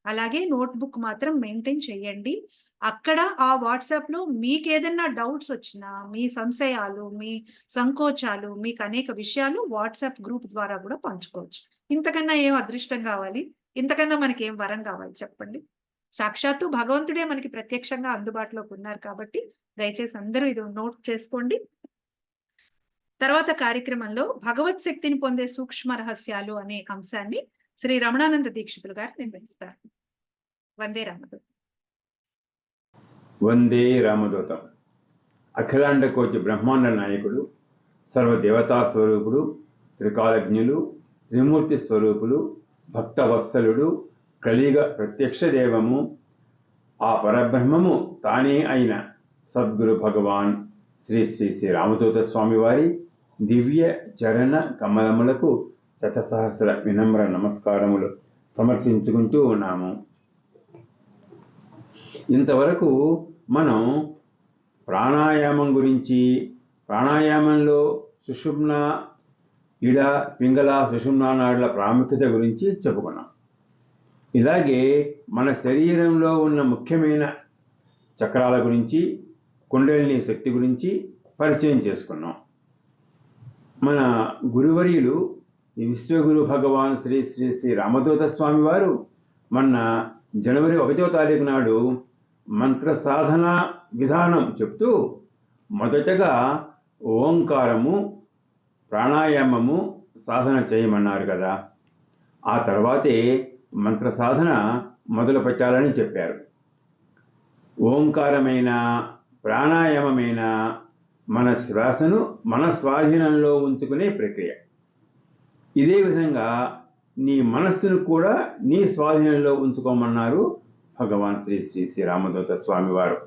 B: అలాగే నోట్బుక్ మాత్రం మెయింటైన్ చేయండి. అక్కడ ఆ వాట్సాప్ లో మీకు ఏదైనా డౌట్స్ వచ్చినా, మీ సంశయాలు, మీ సంకోచాలు, మీకు అనేక విషయాలు వాట్సాప్ గ్రూప్ ద్వారా కూడా పంచుకోవచ్చు. ఇంతకన్నా ఏం అదృష్టం కావాలి? ఇంతకన్నా మనకి ఏం వరం కావాలి చెప్పండి? సాక్షాత్తు భగవంతుడే మనకి ప్రత్యక్షంగా అందుబాటులోకి ఉన్నారు. కాబట్టి దయచేసి అందరూ ఇది నోట్ చేసుకోండి. తర్వాత కార్యక్రమంలో భగవత్ శక్తిని పొందే సూక్ష్మ రహస్యాలు అనే అంశాన్ని శ్రీ రమణానంద దీక్షితులు గారు నిర్వహిస్తారు. వందే రామదూతం.
E: వందే రామదూతం. అఖిలాండ కోటి బ్రహ్మాండ నాయకుడు, సర్వదేవతా స్వరూపుడు, త్రికాలజ్ఞులు, త్రిమూర్తి స్వరూపులు, భక్తవత్సలుడు, కలియుగ ప్రత్యక్ష దేవము, ఆ పరబ్రహ్మము తానే అయిన సద్గురు భగవాన్ శ్రీ శ్రీ శ్రీ రామదూత స్వామి వారి దివ్య చరణ కమలములకు శతసహస్ర వినమ్ర నమస్కారములు సమర్పించుకుంటూ ఉన్నాము. ఇంతవరకు మనం ప్రాణాయామం గురించి, ప్రాణాయామంలో సుషుమ్న, ఇడ, పింగళ, సుషుమ్నా నాడుల ప్రాముఖ్యత గురించి చెప్పుకున్నాం. ఇలాగే మన శరీరంలో ఉన్న ముఖ్యమైన చక్రాల గురించి, కుండలిని శక్తి గురించి పరిచయం చేసుకున్నాం. మన గురువర్యులు విశ్వగురు భగవాన్ శ్రీ శ్రీ శ్రీ రామదూత స్వామి వారు మొన్న జనవరి 1వ తారీఖు నాడు మంత్ర సాధన విధానం చెప్తూ మొదటగా ఓంకారము, ప్రాణాయామము సాధన చేయమన్నారు కదా. ఆ తర్వాతే మంత్ర సాధన మొదలు పెట్టాలని చెప్పారు. ఓంకారమైన, ప్రాణాయామమైన మన శ్వాసను మన స్వాధీనంలో ఉంచుకునే ప్రక్రియ. ఇదే విధంగా నీ మనస్సును కూడా నీ స్వాధీనంలో ఉంచుకోమన్నారు భగవాన్ శ్రీ శ్రీ శ్రీ రామదూత స్వామి వారు.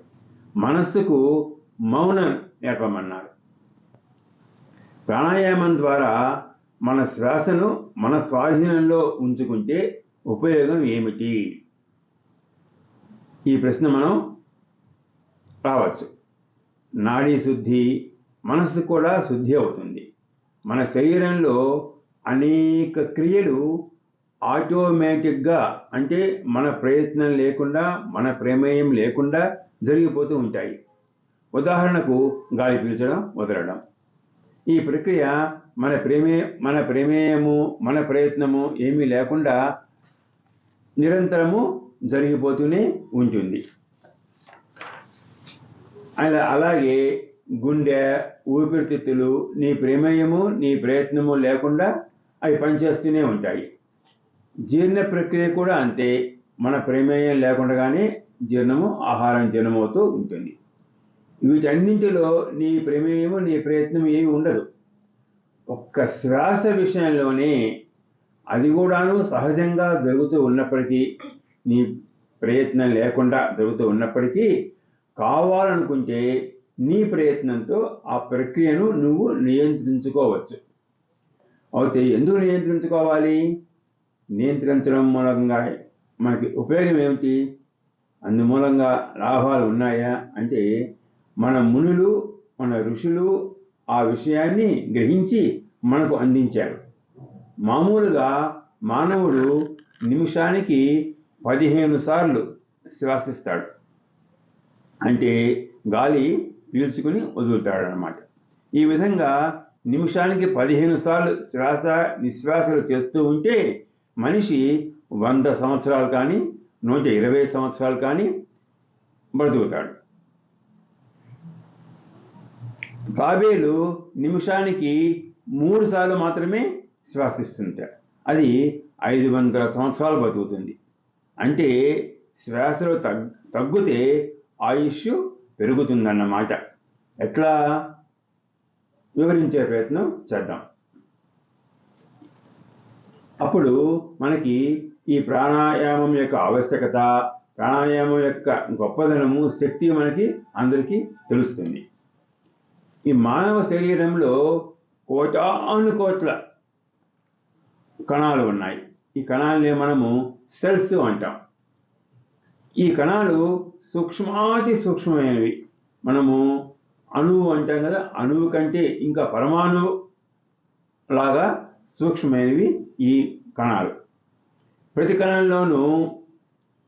E: మనస్సుకు మౌనం నేర్పమన్నారు. ప్రాణాయామం ద్వారా మన శ్వాసను మన స్వాధీనంలో ఉంచుకుంటే ఉపయోగం ఏమిటి? ఈ ప్రశ్న మనం రావచ్చు. నాడీ శుద్ధి, మనస్సు కూడా శుద్ధి అవుతుంది. మన శరీరంలో అనేక క్రియలు ఆటోమేటిక్గా, అంటే మన ప్రయత్నం లేకుండా, మన ప్రమేయం లేకుండా జరిగిపోతూ ఉంటాయి. ఉదాహరణకు గాలి పీల్చడం, వదలడం. ఈ ప్రక్రియ మన ప్రమేయము, మన ప్రయత్నము ఏమీ లేకుండా నిరంతరము జరిగిపోతూనే ఉంటుంది. అలాగే గుండె, ఊపిరితిత్తులు నీ ప్రమేయము, నీ ప్రయత్నము లేకుండా అవి పనిచేస్తూనే ఉంటాయి. జీర్ణ ప్రక్రియ కూడా అంతే. మన ప్రమేయం లేకుండానే ఆహారం జీర్ణమవుతూ ఉంటుంది. వీటన్నింటిలో నీ ప్రమేయము, నీ ప్రయత్నం ఏమి ఉండదు. ఒక్క శ్వాస విషయంలోనే, అది కూడాను సహజంగా జరుగుతూ ఉన్నప్పటికీ, నీ ప్రయత్నం లేకుండా జరుగుతూ ఉన్నప్పటికీ, కావాలనుకుంటే నీ ప్రయత్నంతో ఆ ప్రక్రియను నువ్వు నియంత్రించుకోవచ్చు. అయితే ఎందుకు నియంత్రించుకోవాలి? నియంత్రించడం మూలంగా మనకి ఉపయోగం ఏమిటి? అందుమూలంగా లాభాలు ఉన్నాయా అంటే, మన మునులు, మన ఋషులు ఆ విషయాన్ని గ్రహించి మనకు అందించారు. మామూలుగా మానవుడు నిమిషానికి 15 సార్లు శ్వాసిస్తాడు. అంటే గాలి పీల్చుకుని వదులుతాడు అన్నమాట. ఈ విధంగా నిమిషానికి 15 సార్లు శ్వాస నిశ్వాసలు చేస్తూ ఉంటే మనిషి 100 సంవత్సరాలు కానీ 120 సంవత్సరాలు కానీ బ్రతుకుతాడు. తాబేలు నిమిషానికి 3 సార్లు మాత్రమే శ్వాసిస్తుంటాడు. అది 500 సంవత్సరాలు బతుకుతుంది. అంటే శ్వాసలు తగ్గితే ఆయుష్ పెరుగుతుందన్నమాట. ఎట్లా వివరించే ప్రయత్నం చేద్దాం. అప్పుడు మనకి ఈ ప్రాణాయామం యొక్క ఆవశ్యకత, ప్రాణాయామం యొక్క గొప్పదనము, శక్తి మనకి అందరికీ తెలుస్తుంది. ఈ మానవ శరీరంలో కోటాను కోట్ల కణాలు ఉన్నాయి. ఈ కణాలని మనము సెల్స్ అంటాం. ఈ కణాలు సూక్ష్మాతి సూక్ష్మమైనవి. మనము అణువు అంటాం కదా, అణువు కంటే ఇంకా పరమాణువు లాగా సూక్ష్మమైనవి ఈ కణాలు. ప్రతి కణంలోనూ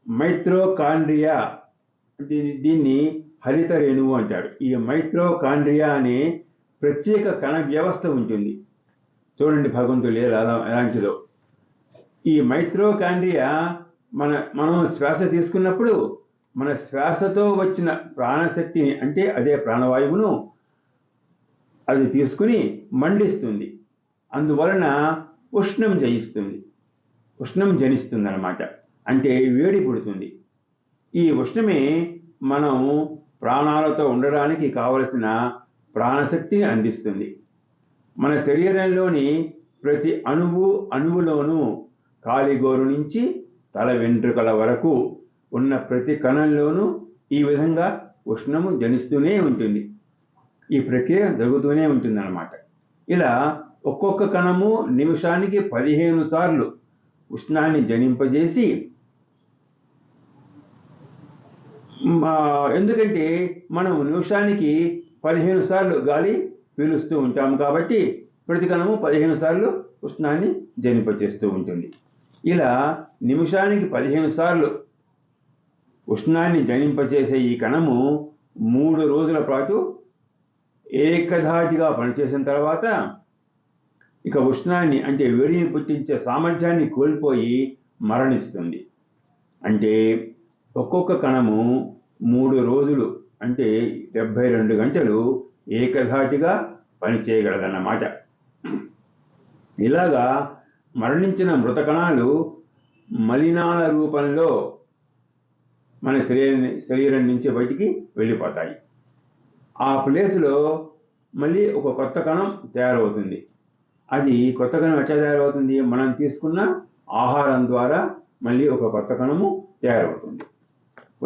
E: మైట్రోకాండ్రియా, దీన్ని హరిత రేణువు అంటారు. ఈ మైట్రోకాండ్రియా అనే ప్రత్యేక కణ వ్యవస్థ ఉంటుంది. చూడండి భగవంతుడు ఎలాంటిదో. ఈ మైట్రోకాండ్రియా మనం శ్వాస తీసుకున్నప్పుడు మన శ్వాసతో వచ్చిన ప్రాణశక్తిని, అంటే అదే ప్రాణవాయువును అది తీసుకుని మండిస్తుంది. అందువలన ఉష్ణం జనిస్తుంది అన్నమాట. అంటే వేడి పుడుతుంది. ఈ ఉష్ణమే మనం ప్రాణాలతో ఉండడానికి కావలసిన ప్రాణశక్తిని అందిస్తుంది. మన శరీరంలోని ప్రతి అణువులోనూ కాలిగోరు నుంచి తల వెంట్రుకల వరకు ఉన్న ప్రతి కణంలోనూ ఈ విధంగా ఉష్ణము జనిస్తూనే ఉంటుంది. ఈ ప్రక్రియ జరుగుతూనే ఉంటుంది అన్నమాట. ఇలా ఒక్కొక్క కణము నిమిషానికి 15 సార్లు ఉష్ణాన్ని జనింపజేసి, ఎందుకంటే మనం నిమిషానికి 15 సార్లు గాలి పీలుస్తూ ఉంటాం కాబట్టి ప్రతి కణము 15 సార్లు ఉష్ణాన్ని జనింపజేస్తూ ఉంటుంది. ఇలా నిమిషానికి 15 సార్లు ఉష్ణాన్ని జనింపజేసే ఈ కణము 3 రోజుల పాటు ఏకధాటిగా పనిచేసిన తర్వాత ఇక ఉష్ణాన్ని అంటే వేడిని పుట్టించే సామర్థ్యాన్ని కోల్పోయి మరణిస్తుంది. అంటే ఒక్కొక్క కణము 3 రోజులు అంటే 72 గంటలు ఏకధాటిగా పనిచేయగలదన్నమాట. ఇలాగా మరణించిన మృత కణాలు మలినాల రూపంలో మన శరీరం నుంచి బయటికి వెళ్ళిపోతాయి. ఆ ప్లేస్లో మళ్ళీ ఒక కొత్త కణం తయారవుతుంది. అది కొత్త కణం ఎట్లా తయారవుతుంది? మనం తీసుకున్న ఆహారం ద్వారా మళ్ళీ ఒక కొత్త కణము తయారవుతుంది.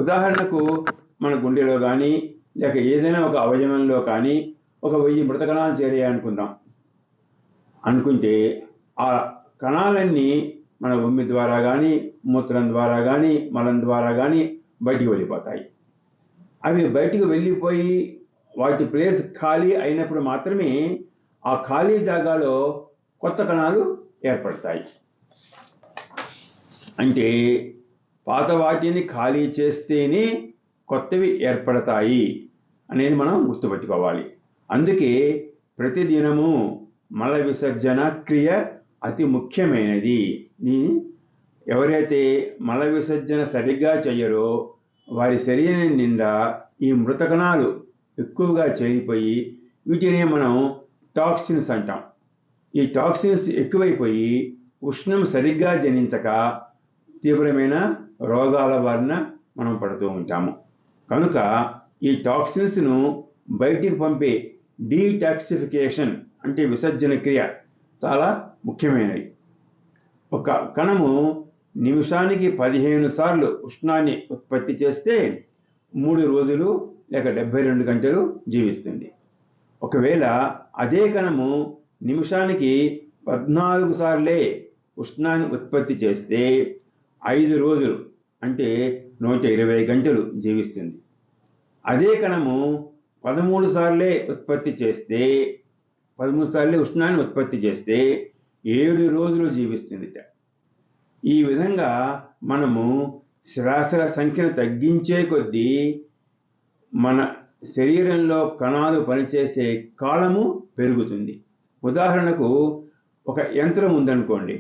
E: ఉదాహరణకు మన గుండెలో కానీ లేక ఏదైనా ఒక అవయవంలో కానీ ఒక 1000 మృత కణాలు చేరాయనుకుందాం. అనుకుంటే ఆ కణాలన్నీ మన ఉమ్మి ద్వారా కానీ మూత్రం ద్వారా కానీ మలం ద్వారా కానీ బయటికి వెళ్ళిపోతాయి. అవి బయటికి వెళ్ళిపోయి వాటి ప్లేస్ ఖాళీ అయినప్పుడు మాత్రమే ఆ ఖాళీ జాగాలో కొత్త కణాలు ఏర్పడతాయి. అంటే పాత వాటిని ఖాళీ చేస్తేనే కొత్తవి ఏర్పడతాయి అనేది మనం గుర్తుపెట్టుకోవాలి. అందుకే ప్రతిదినము మల విసర్జన క్రియ అతి ముఖ్యమైనది. ఎవరైతే మల విసర్జన సరిగ్గా చేయరో వారి శరీరం నిండా ఈ మృత కణాలు ఎక్కువగా చేరిపోయి వీటిని మనం టాక్సిన్స్ అంటాం. ఈ టాక్సిన్స్ ఎక్కువైపోయి ఉష్ణం సరిగ్గా జనించక తీవ్రమైన రోగాల బారిన మనం పడుతూ ఉంటాము. కనుక ఈ టాక్సిన్స్ను బయటికి పంపే డీటాక్సిఫికేషన్ అంటే విసర్జన క్రియ చాలా ముఖ్యమైనది. ఒక కణము నిమిషానికి 15 సార్లు ఉష్ణాన్ని ఉత్పత్తి చేస్తే 3 రోజులు లేక 72 గంటలు జీవిస్తుంది. ఒకవేళ అదే కణము నిమిషానికి 14 సార్లే ఉష్ణాన్ని ఉత్పత్తి చేస్తే 5 రోజులు అంటే 120 గంటలు జీవిస్తుంది. అదే కణము 13 సార్లే ఉష్ణాన్ని ఉత్పత్తి చేస్తే 7 రోజులు జీవిస్తుంది. ఈ విధంగా మనము శ్వాసల సంఖ్యను తగ్గించే కొద్దీ మన శరీరంలో కణాలు పనిచేసే కాలము పెరుగుతుంది. ఉదాహరణకు ఒక యంత్రం ఉందనుకోండి,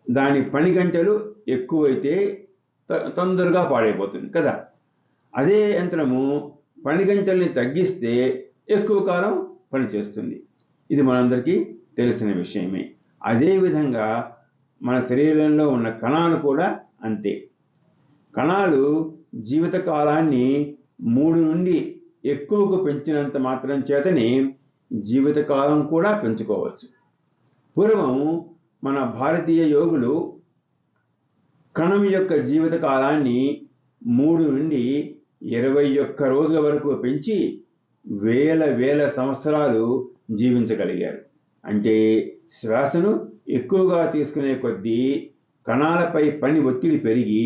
E: దాని పని గంటలు ఎక్కువైతే తొందరగా పాడైపోతుంది కదా. అదే యంత్రము పని గంటల్ని తగ్గిస్తే ఎక్కువ కాలం పనిచేస్తుంది. ఇది మనందరికీ తెలిసిన విషయమే. అదేవిధంగా మన శరీరంలో ఉన్న కణాలు కూడా అంతే. కణాలు జీవితకాలాన్ని 3 నుండి ఎక్కువకు పెంచినంత మాత్రం చేతనే జీవితకాలం కూడా పెంచుకోవచ్చు. పూర్వం మన భారతీయ యోగులు కణం యొక్క జీవితకాలాన్ని 3 నుండి 21 రోజుల వరకు పెంచి వేల సంవత్సరాలు జీవించగలిగారు. అంటే శ్వాసను ఎక్కువగా తీసుకునే కొద్దీ కణాలపై పని ఒత్తిడి పెరిగి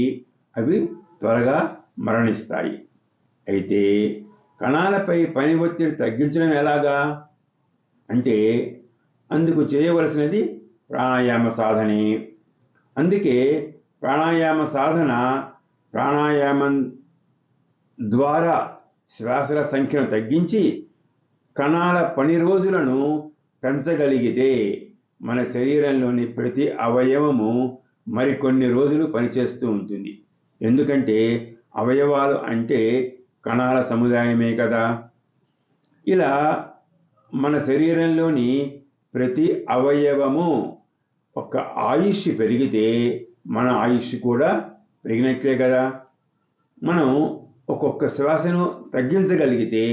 E: అవి త్వరగా మరణిస్తాయి. అయితే కణాలపై పని ఒత్తిడి తగ్గించడం ఎలాగా అంటే అందుకు చేయవలసినది ప్రాణాయామ సాధనే. అందుకే ప్రాణాయామం ద్వారా శ్వాసల సంఖ్యను తగ్గించి కణాల పని రోజులను పెంచగలిగితే మన శరీరంలోని ప్రతి అవయవము మరికొన్ని రోజులు పనిచేస్తూ ఉంటుంది. ఎందుకంటే అవయవాలు అంటే కణాల సముదాయమే కదా. ఇలా మన శరీరంలోని ప్రతి అవయవము ఒక ఆయుష్ పెరిగితే మన ఆయుష్ కూడా పెరిగినట్లే కదా. మనం ఒక్కొక్క శ్వాసను తగ్గించగలిగితే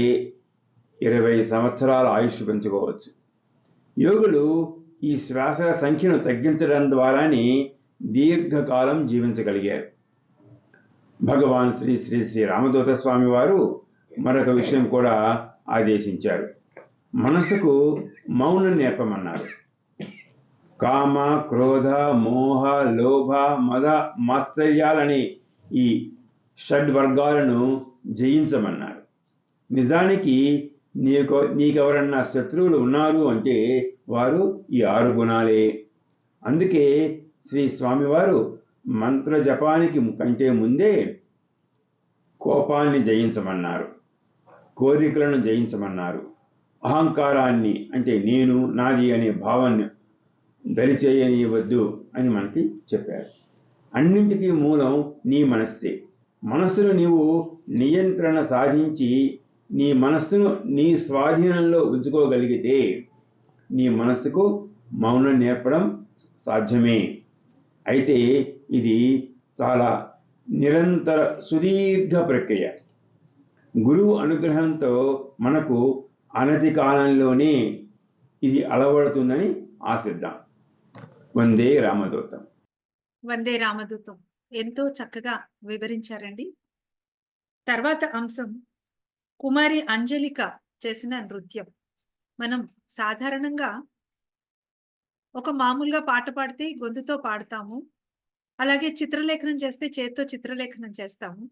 E: 20 సంవత్సరాల ఆయుష్ పెంచుకోవచ్చు. యోగులు ఈ శ్వాసల సంఖ్యను తగ్గించడం ద్వారానే దీర్ఘకాలం జీవించగలిగారు. భగవాన్ శ్రీ శ్రీ శ్రీ రామదూత స్వామి వారు మరొక విషయం కూడా ఆదేశించారు. మనసుకు మౌనం నేర్పమన్నారు. కామ, క్రోధ, మోహ, లోభ, మద, మాత్సర్యాలని ఈ షడ్వర్గాలను జయించమన్నారు. నిజానికి నీకెవరన్నా శత్రువులు ఉన్నారు అంటే వారు ఈ 6 గుణాలే. అందుకే శ్రీ స్వామివారు మంత్ర జపానికి కంటే ముందే కోపాన్ని జయించమన్నారు, కోరికలను జయించమన్నారు, అహంకారాన్ని అంటే నేను నాది అనే భావాన్ని దరిచేయనివ్వద్దు అని మనకి చెప్పారు. అన్నింటికీ మూలం నీ మనస్సే. మనస్సును నీవు నియంత్రణ సాధించి నీ మనస్సును నీ స్వాధీనంలో ఉంచుకోగలిగితే నీ మనస్సుకు మౌనం నేర్పడం సాధ్యమే. అయితే ఇది చాలా నిరంతర సుదీర్ఘ ప్రక్రియ. గురువు అనుగ్రహంతో మనకు అనతి కాలంలోనే ఇది అలవడుతుందని ఆశిద్దాం. వందే రామదూతం.
B: వందే రామదూతం ఎంతో చక్కగా వివరించారండి. తర్వాత అంశం కుమారి అంజలిక చేసిన నృత్యం. మనం సాధారణంగా ఒక మామూలుగా పాట పాడితే గొంతుతో పాడతాము, అలాగే చిత్రలేఖనం చేస్తే చేత్తో చిత్రలేఖనం చేస్తాము.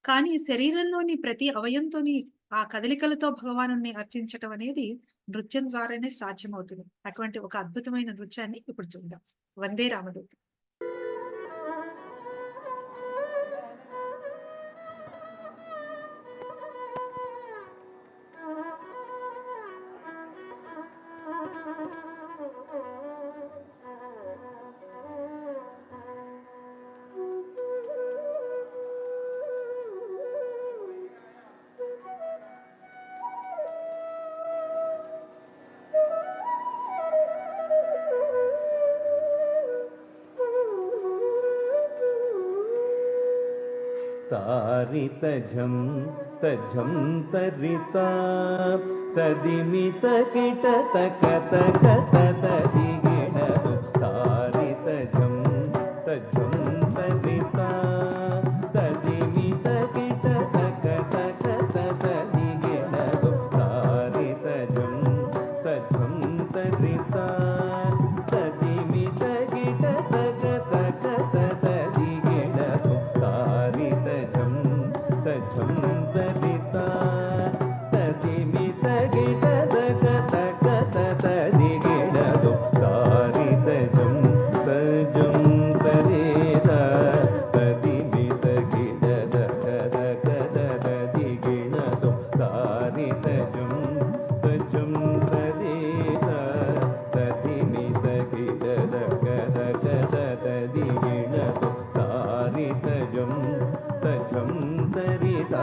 B: కానీ శరీరంలోని ప్రతి అవయంతోని ఆ కదలికలతో భగవాను అర్చించటం అనేది నృత్యం ద్వారానే సాధ్యమవుతుంది. అటువంటి ఒక అద్భుతమైన నృత్యాన్ని ఇప్పుడు చూద్దాం. వందే రామదూతం.
F: तारित झं तझं तरिता तदिमित किट तक तक तदिगिणतु तारित झं तझं तरिता तदिमित किट तक तक तदिगिणतु तारित झं तझं तरिता तदिमित किट तक तक तदिगिणतु तारित झं तझं तरिता तदिमित किट तक तक तदिगिणतु तारित झं तझं तरिता तदिमित किट तक तक तदिगिणतु तारित झं तझं तरिता तदिमित किट तक तक तदिगिणतु तारित झं तझं तरिता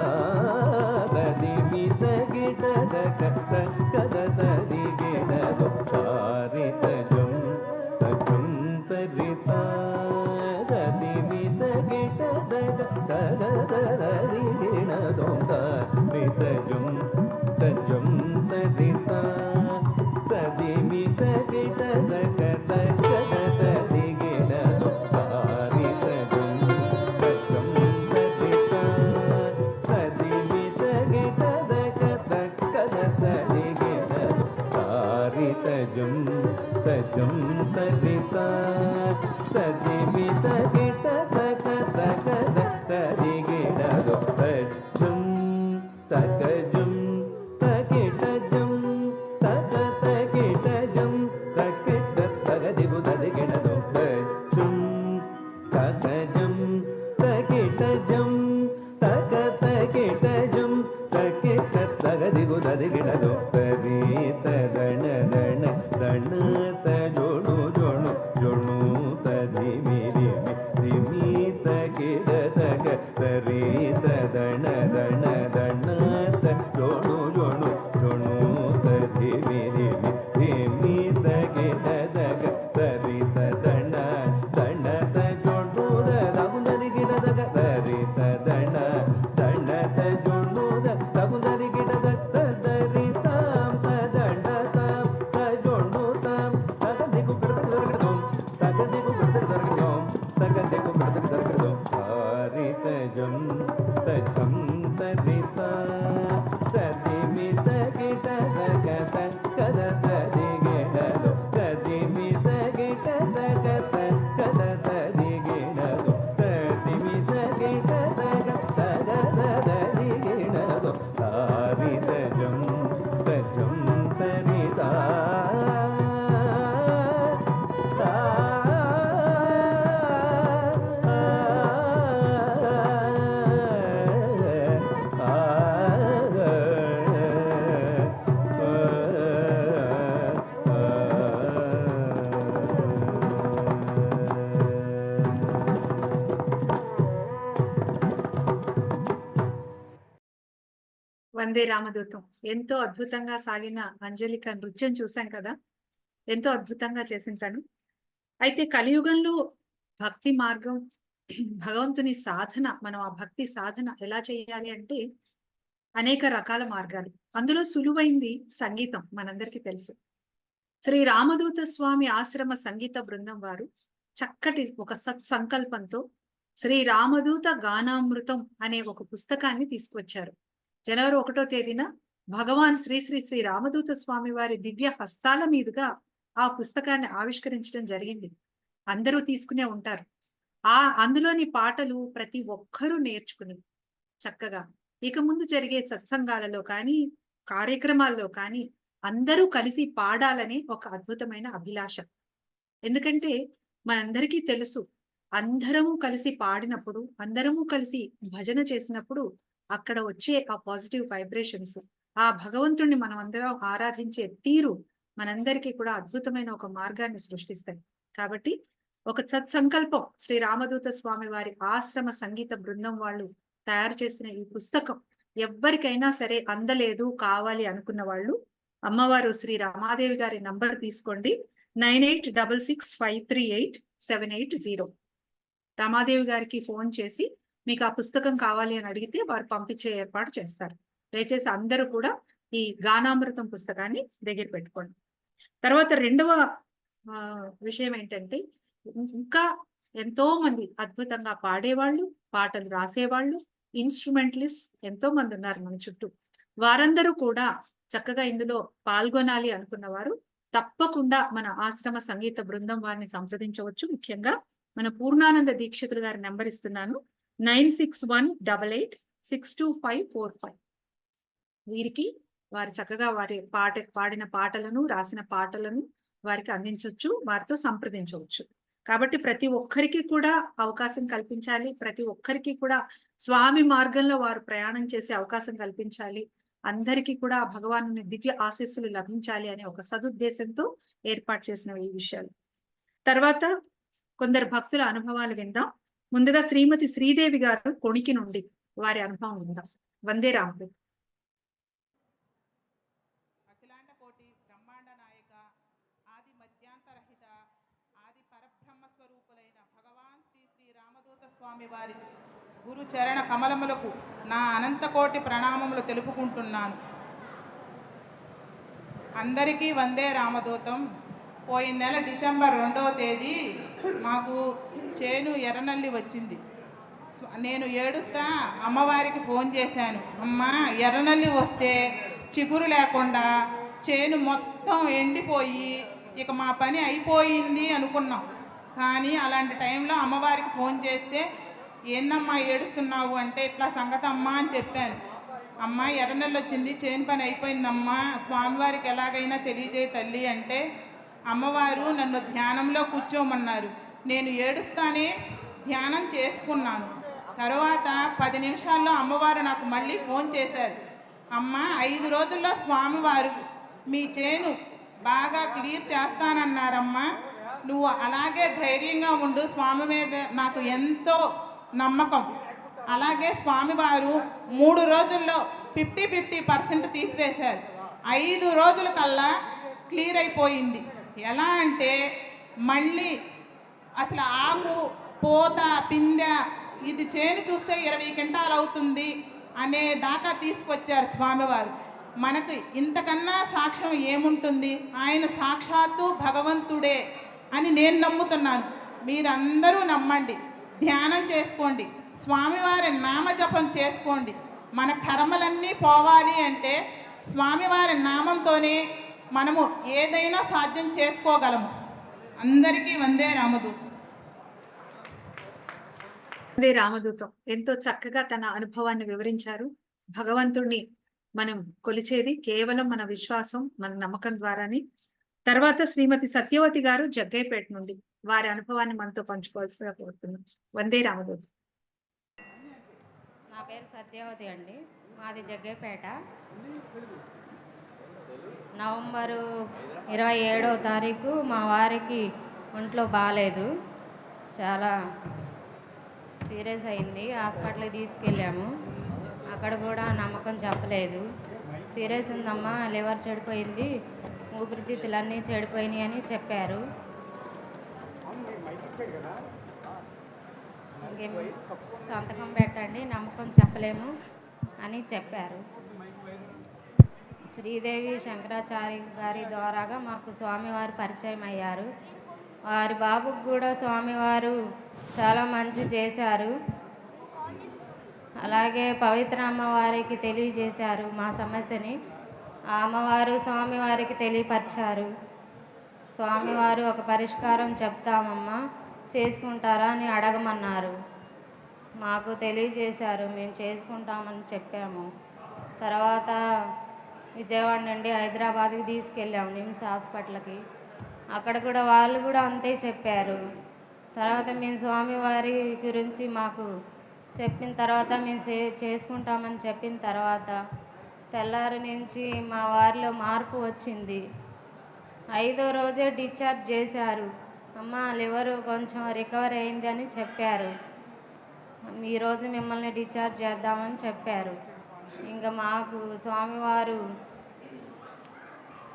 F: तदिमित किट तक तक तदिगिणतु तारित झं तझं तरिता तदिमित किट तक तक तदिगिणतु तारित झं तझं तरिता तदिमित किट तक तक तदिगिणतु तारित झं तझं तरिता तदिमित किट तक तक तदिगिणतु तारित झं तझं तरिता तदिमित किट तक तक तदिगिणतु तझं तकजं तकिटजं तक तकिटजं तकिट तगदिबु तदिगिणतु तझं तकजं तकिटजं तक तकिटजं तकिट तगदिबु तदिगिणतु तरित दण दण दण तजोणु जोणु जोणु तदिमिरिमि
B: వందే రామదూతం. ఎంతో అద్భుతంగా సాగిన అంజలిక నృత్యం చూశాం కదా, ఎంతో అద్భుతంగా చేసింది తను. అయితే కలియుగంలో భక్తి మార్గం, భగవంతుని సాధన, మనం ఆ భక్తి సాధన ఎలా చేయాలి అంటే అనేక రకాల మార్గాలు. అందులో సులువైంది సంగీతం, మనందరికీ తెలుసు. శ్రీ రామదూత స్వామి ఆశ్రమ సంగీత బృందం వారు చక్కటి ఒక సత్సంకల్పంతో శ్రీ రామదూత గానామృతం అనే ఒక పుస్తకాన్ని తీసుకువచ్చారు. జనవరి 1వ తేదీన భగవాన్ శ్రీ శ్రీ శ్రీ రామదూత స్వామి వారి దివ్య హస్తాల మీదుగా ఆ పుస్తకాన్ని ఆవిష్కరించడం జరిగింది. అందరూ తీసుకునే ఉంటారు. అందులోని పాటలు ప్రతి ఒక్కరూ నేర్చుకుని చక్కగా ఇక ముందు జరిగే సత్సంగాలలో కానీ, కార్యక్రమాల్లో కానీ అందరూ కలిసి పాడాలని ఒక అద్భుతమైన అభిలాష. ఎందుకంటే మనందరికీ తెలుసు, అందరము కలిసి పాడినప్పుడు, అందరము కలిసి భజన చేసినప్పుడు అక్కడ వచ్చే ఆ పాజిటివ్ వైబ్రేషన్స్, ఆ భగవంతుణ్ణి మనం అందరం ఆరాధించే తీరు మనందరికీ కూడా అద్భుతమైన ఒక మార్గాన్ని సృష్టిస్తాయి. కాబట్టి ఒక సత్సంకల్పం శ్రీ రామదూత స్వామి వారి ఆశ్రమ సంగీత బృందం వాళ్ళు తయారు చేసిన ఈ పుస్తకం ఎవ్వరికైనా సరే అందలేదు, కావాలి అనుకున్న వాళ్ళు అమ్మవారు శ్రీ రమాదేవి గారి నంబర్ తీసుకోండి, 9866538780. రమాదేవి గారికి ఫోన్ చేసి మీకు ఆ పుస్తకం కావాలి అని అడిగితే వారు పంపించే ఏర్పాటు చేస్తారు. దయచేసి అందరూ కూడా ఈ గానామృతం పుస్తకాన్ని దగ్గర పెట్టుకోండి. తర్వాత రెండవ విషయం ఏంటంటే, ఇంకా ఎంతో మంది అద్భుతంగా పాడేవాళ్ళు, పాటలు రాసేవాళ్ళు, ఇన్స్ట్రుమెంటలిస్ట్ ఎంతో మంది ఉన్నారు మన చుట్టూ. వారందరూ కూడా చక్కగా ఇందులో పాల్గొనాలి అనుకున్న వారు తప్పకుండా మన ఆశ్రమ సంగీత బృందం వారిని సంప్రదించవచ్చు. ముఖ్యంగా మన పూర్ణానంద దీక్షితులు గారి నెంబర్ ఇస్తున్నాను, 9618862545. వీరికి వారు చక్కగా వారి పాడిన పాటలను, రాసిన పాటలను వారికి అందించవచ్చు, వారితో సంప్రదించవచ్చు. కాబట్టి ప్రతి ఒక్కరికి కూడా అవకాశం కల్పించాలి, ప్రతి ఒక్కరికి కూడా స్వామి మార్గంలో వారు ప్రయాణం చేసే అవకాశం కల్పించాలి, అందరికీ కూడా భగవాను దివ్య ఆశీస్సులు లభించాలి అనే ఒక సదుద్దేశంతో ఏర్పాటు చేసిన ఈ విషయాలు. తర్వాత కొందరు భక్తుల అనుభవాలు విందాం. ముందుగా శ్రీమతి శ్రీదేవి గారు కొణికి నుండి వారి అనుభవం విందాం. వందే రాముడు.
G: అఖిలాండ కోటి బ్రహ్మాండ నాయక, ఆది మధ్యాంతరహిత, ఆది పరబ్రహ్మ స్వరూపులైన భగవాన్ శ్రీ శ్రీ రామదూత స్వామి వారి గురు చరణ కమలములకు నా అనంతకోటి ప్రణామములు తెలుపుకుంటున్నాను. అందరికీ వందే రామదూతం. పోయిన నెల డిసెంబర్ 2వ తేదీ మాకు చేను ఎర్రనల్లి వచ్చింది. నేను ఏడుస్తా అమ్మవారికి ఫోన్ చేశాను, అమ్మ ఎర్రనల్లి వస్తే చిగురు లేకుండా చేను మొత్తం ఎండిపోయి ఇక మా పని అయిపోయింది అనుకున్నాం. కానీ అలాంటి టైంలో అమ్మవారికి ఫోన్ చేస్తే, ఏందమ్మా ఏడుస్తున్నావు అంటే, ఇట్లా సంగతి అమ్మా అని చెప్పాను. అమ్మ ఎర్రనల్లి వచ్చింది, చేను పని అయిపోయిందమ్మా, స్వామివారికి ఎలాగైనా తెలియజేయ తల్లి అంటే, అమ్మవారు నన్ను ధ్యానంలో కూర్చోమన్నారు. నేను ఏడుస్తానే ధ్యానం చేసుకున్నాను. తర్వాత 10 నిమిషాల్లో అమ్మవారు నాకు మళ్ళీ ఫోన్ చేశారు, అమ్మ 5 రోజుల్లో స్వామివారు మీ చేను బాగా క్లియర్ చేస్తానన్నారమ్మా, నువ్వు అలాగే ధైర్యంగా ఉండు, స్వామి మీద నాకు ఎంతో నమ్మకం. అలాగే స్వామివారు 3 రోజుల్లో 50% తీసివేశారు. 5 రోజుల కల్లా క్లియర్ అయిపోయింది. ఎలా అంటే మళ్ళీ అసలు ఆకు, పూత, పిందె ఇది చేను చూస్తే 20 క్వింటాలు అవుతుంది అనే దాకా తీసుకొచ్చారు స్వామివారు. మనకు ఇంతకన్నా సాక్ష్యం ఏముంటుంది? ఆయన సాక్షాత్తు భగవంతుడే అని నేను నమ్ముతున్నాను. మీరందరూ నమ్మండి, ధ్యానం చేసుకోండి, స్వామివారి నామజపం చేసుకోండి. మన కర్మలన్నీ పోవాలి అంటే స్వామివారి నామంతోనే మనము ఏదైనా సాధ్యం చేసుకోగలము. అందరికీ వందే రామదూతం.
B: వందే రామదూతం ఎంతో చక్కగా తన అనుభవాన్ని వివరించారు. భగవంతుణ్ణి మనం కొలిచేది కేవలం మన విశ్వాసం, మన నమ్మకం ద్వారానే. తర్వాత శ్రీమతి సత్యవతి గారు జగ్గైపేట నుండి వారి అనుభవాన్ని మనతో పంచుకోవాల్సిగా కోరుతున్నాం. వందే రామదూతం.
H: నా పేరు సత్యవతి అండి, మాది జగ్గైపేట. నవంబరు 27వ తారీఖు మా వారికి ఒంట్లో బాగాలేదు, చాలా సీరియస్ అయింది. హాస్పిటల్కి తీసుకెళ్ళాము. ఆ అక్కడ కూడా నమ్మకం చెప్పలేదు. సీరియస్ ఉందమ్మా, లివర్ చెడిపోయింది, ఊపిరితిత్తులన్నీ చెడిపోయినాయి అని చెప్పారు. ఇంకేం సంతకం పెట్టండి, నమ్మకం చెప్పలేము అని చెప్పారు. శ్రీదేవి శంకరాచార్య గారి ద్వారాగా మాకు స్వామివారు పరిచయం అయ్యారు. వారి బాబుకు కూడా స్వామివారు చాలా మంచి చేశారు. అలాగే పవిత్ర అమ్మవారికి తెలియజేశారు మా సమస్యని. ఆ అమ్మవారు స్వామివారికి తెలియపరిచారు. స్వామివారు ఒక పరిష్కారం చెప్తామమ్మా, చేసుకుంటారా అని అడగమన్నారు. మాకు తెలియజేశారు, మేము చేసుకుంటామని చెప్పాము. తర్వాత విజయవాడ నుండి హైదరాబాద్కి తీసుకెళ్ళాము, నిమ్స్ హాస్పిటల్కి. అక్కడ కూడా వాళ్ళు కూడా అంతే చెప్పారు. తర్వాత మేము స్వామివారి గురించి మాకు చెప్పిన తర్వాత మేము చేసుకుంటామని చెప్పిన తర్వాత తెల్లారి నుంచి మా వారిలో మార్పు వచ్చింది. 5వ రోజే డిశ్చార్జ్ చేశారు. అమ్మ లివర్ కొంచెం రికవర్ అయింది అని చెప్పారు. ఈరోజు మిమ్మల్ని డిశ్చార్జ్ చేద్దామని చెప్పారు. ఇంకా మాకు స్వామివారు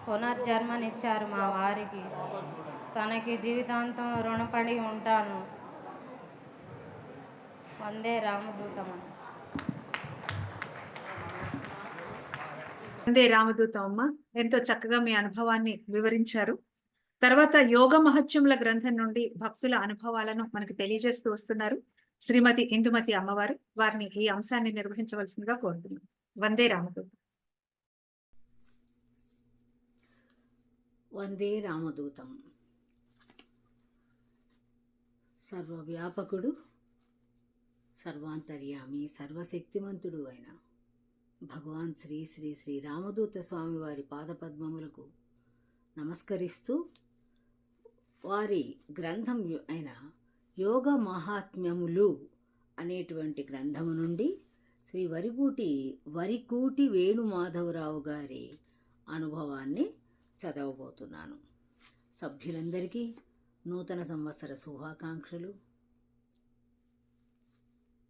H: పునర్జన్మనిచ్చారు మా వారికి. తనకి జీవితాంతం రుణపడి ఉంటాను. వందే రామదూతం.
B: వందే రామదూతం అమ్మ, ఎంతో చక్కగా మీ అనుభవాన్ని వివరించారు. తర్వాత యోగ మహత్యముల గ్రంథం నుండి భక్తుల అనుభవాలను మనకు తెలియజేస్తూ వస్తున్నారు శ్రీమతి ఇందుమతి అమ్మవారు. వారిని ఈ అంశాన్ని నిర్వహించవలసిందిగా కోరుతున్నాం. వందే రామదూతం.
I: వందే రామదూతం. సర్వవ్యాపకుడు, సర్వాంతర్యామి, సర్వశక్తిమంతుడు అయిన భగవాన్ శ్రీ శ్రీ శ్రీ రామదూత స్వామివారి పాదపద్మములకు నమస్కరిస్తూ వారి గ్రంథం అయిన యోగ మహాత్మ్యములు అనేటువంటి గ్రంథము నుండి శ్రీ వరికూటి వేణుమాధవరావు గారి అనుభవాన్ని చదవబోతున్నాను. సభ్యులందరికీ నూతన సంవత్సర శుభాకాంక్షలు,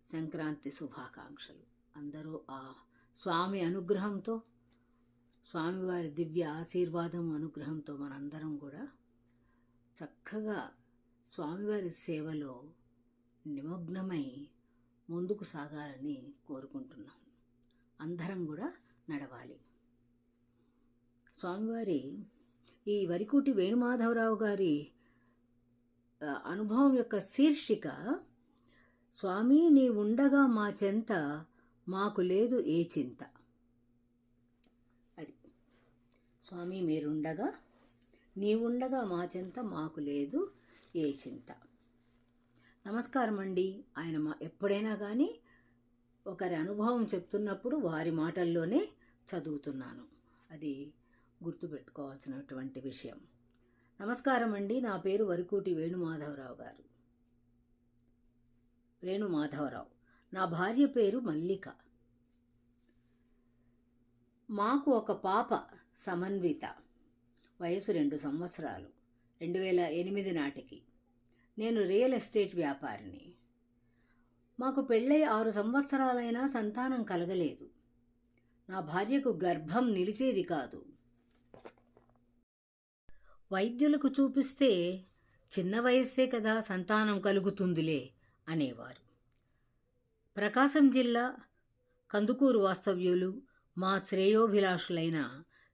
I: సంక్రాంతి శుభాకాంక్షలు. అందరూ ఆ స్వామి అనుగ్రహంతో, స్వామివారి దివ్య ఆశీర్వాదం అనుగ్రహంతో మనందరం కూడా చక్కగా స్వామివారి సేవలో నిమగ్నమై ముందుకు సాగాలని కోరుకుంటున్నాం. అందరం కూడా నడవాలి. స్వామివారి ఈ వరికూటి వేణుమాధవరావు గారి అనుభవం యొక్క శీర్షిక స్వామి నీ ఉండగా మా చెంత మాకు లేదు ఏ చింత. అది స్వామి మీరుండగా, నీవుండగా మా చెంత మాకు లేదు ఏ చింత. నమస్కారం అండి. ఆయన ఎప్పుడైనా కానీ ఒకరి అనుభవం చెప్తున్నప్పుడు వారి మాటల్లోనే చదువుతున్నాను. అది గుర్తుపెట్టుకోవాల్సినటువంటి విషయం. నమస్కారం అండి. నా పేరు వరికూటి వేణుమాధవరావు. నా భార్య పేరు మల్లిక. మాకు ఒక పాప సమన్విత, వయసు 2 సంవత్సరాలు. 2008 నాటికి. నేను రియల్ ఎస్టేట్ వ్యాపారిని. మాకు పెళ్ళై 6 సంవత్సరాలైనా సంతానం కలగలేదు. నా భార్యకు గర్భం నిలిచేది కాదు. వైద్యులకు చూపిస్తే చిన్న వయస్సే కదా సంతానం కలుగుతుందిలే అనేవారు. ప్రకాశం జిల్లా కందుకూరు వాస్తవ్యులు మా శ్రేయోభిలాషులైన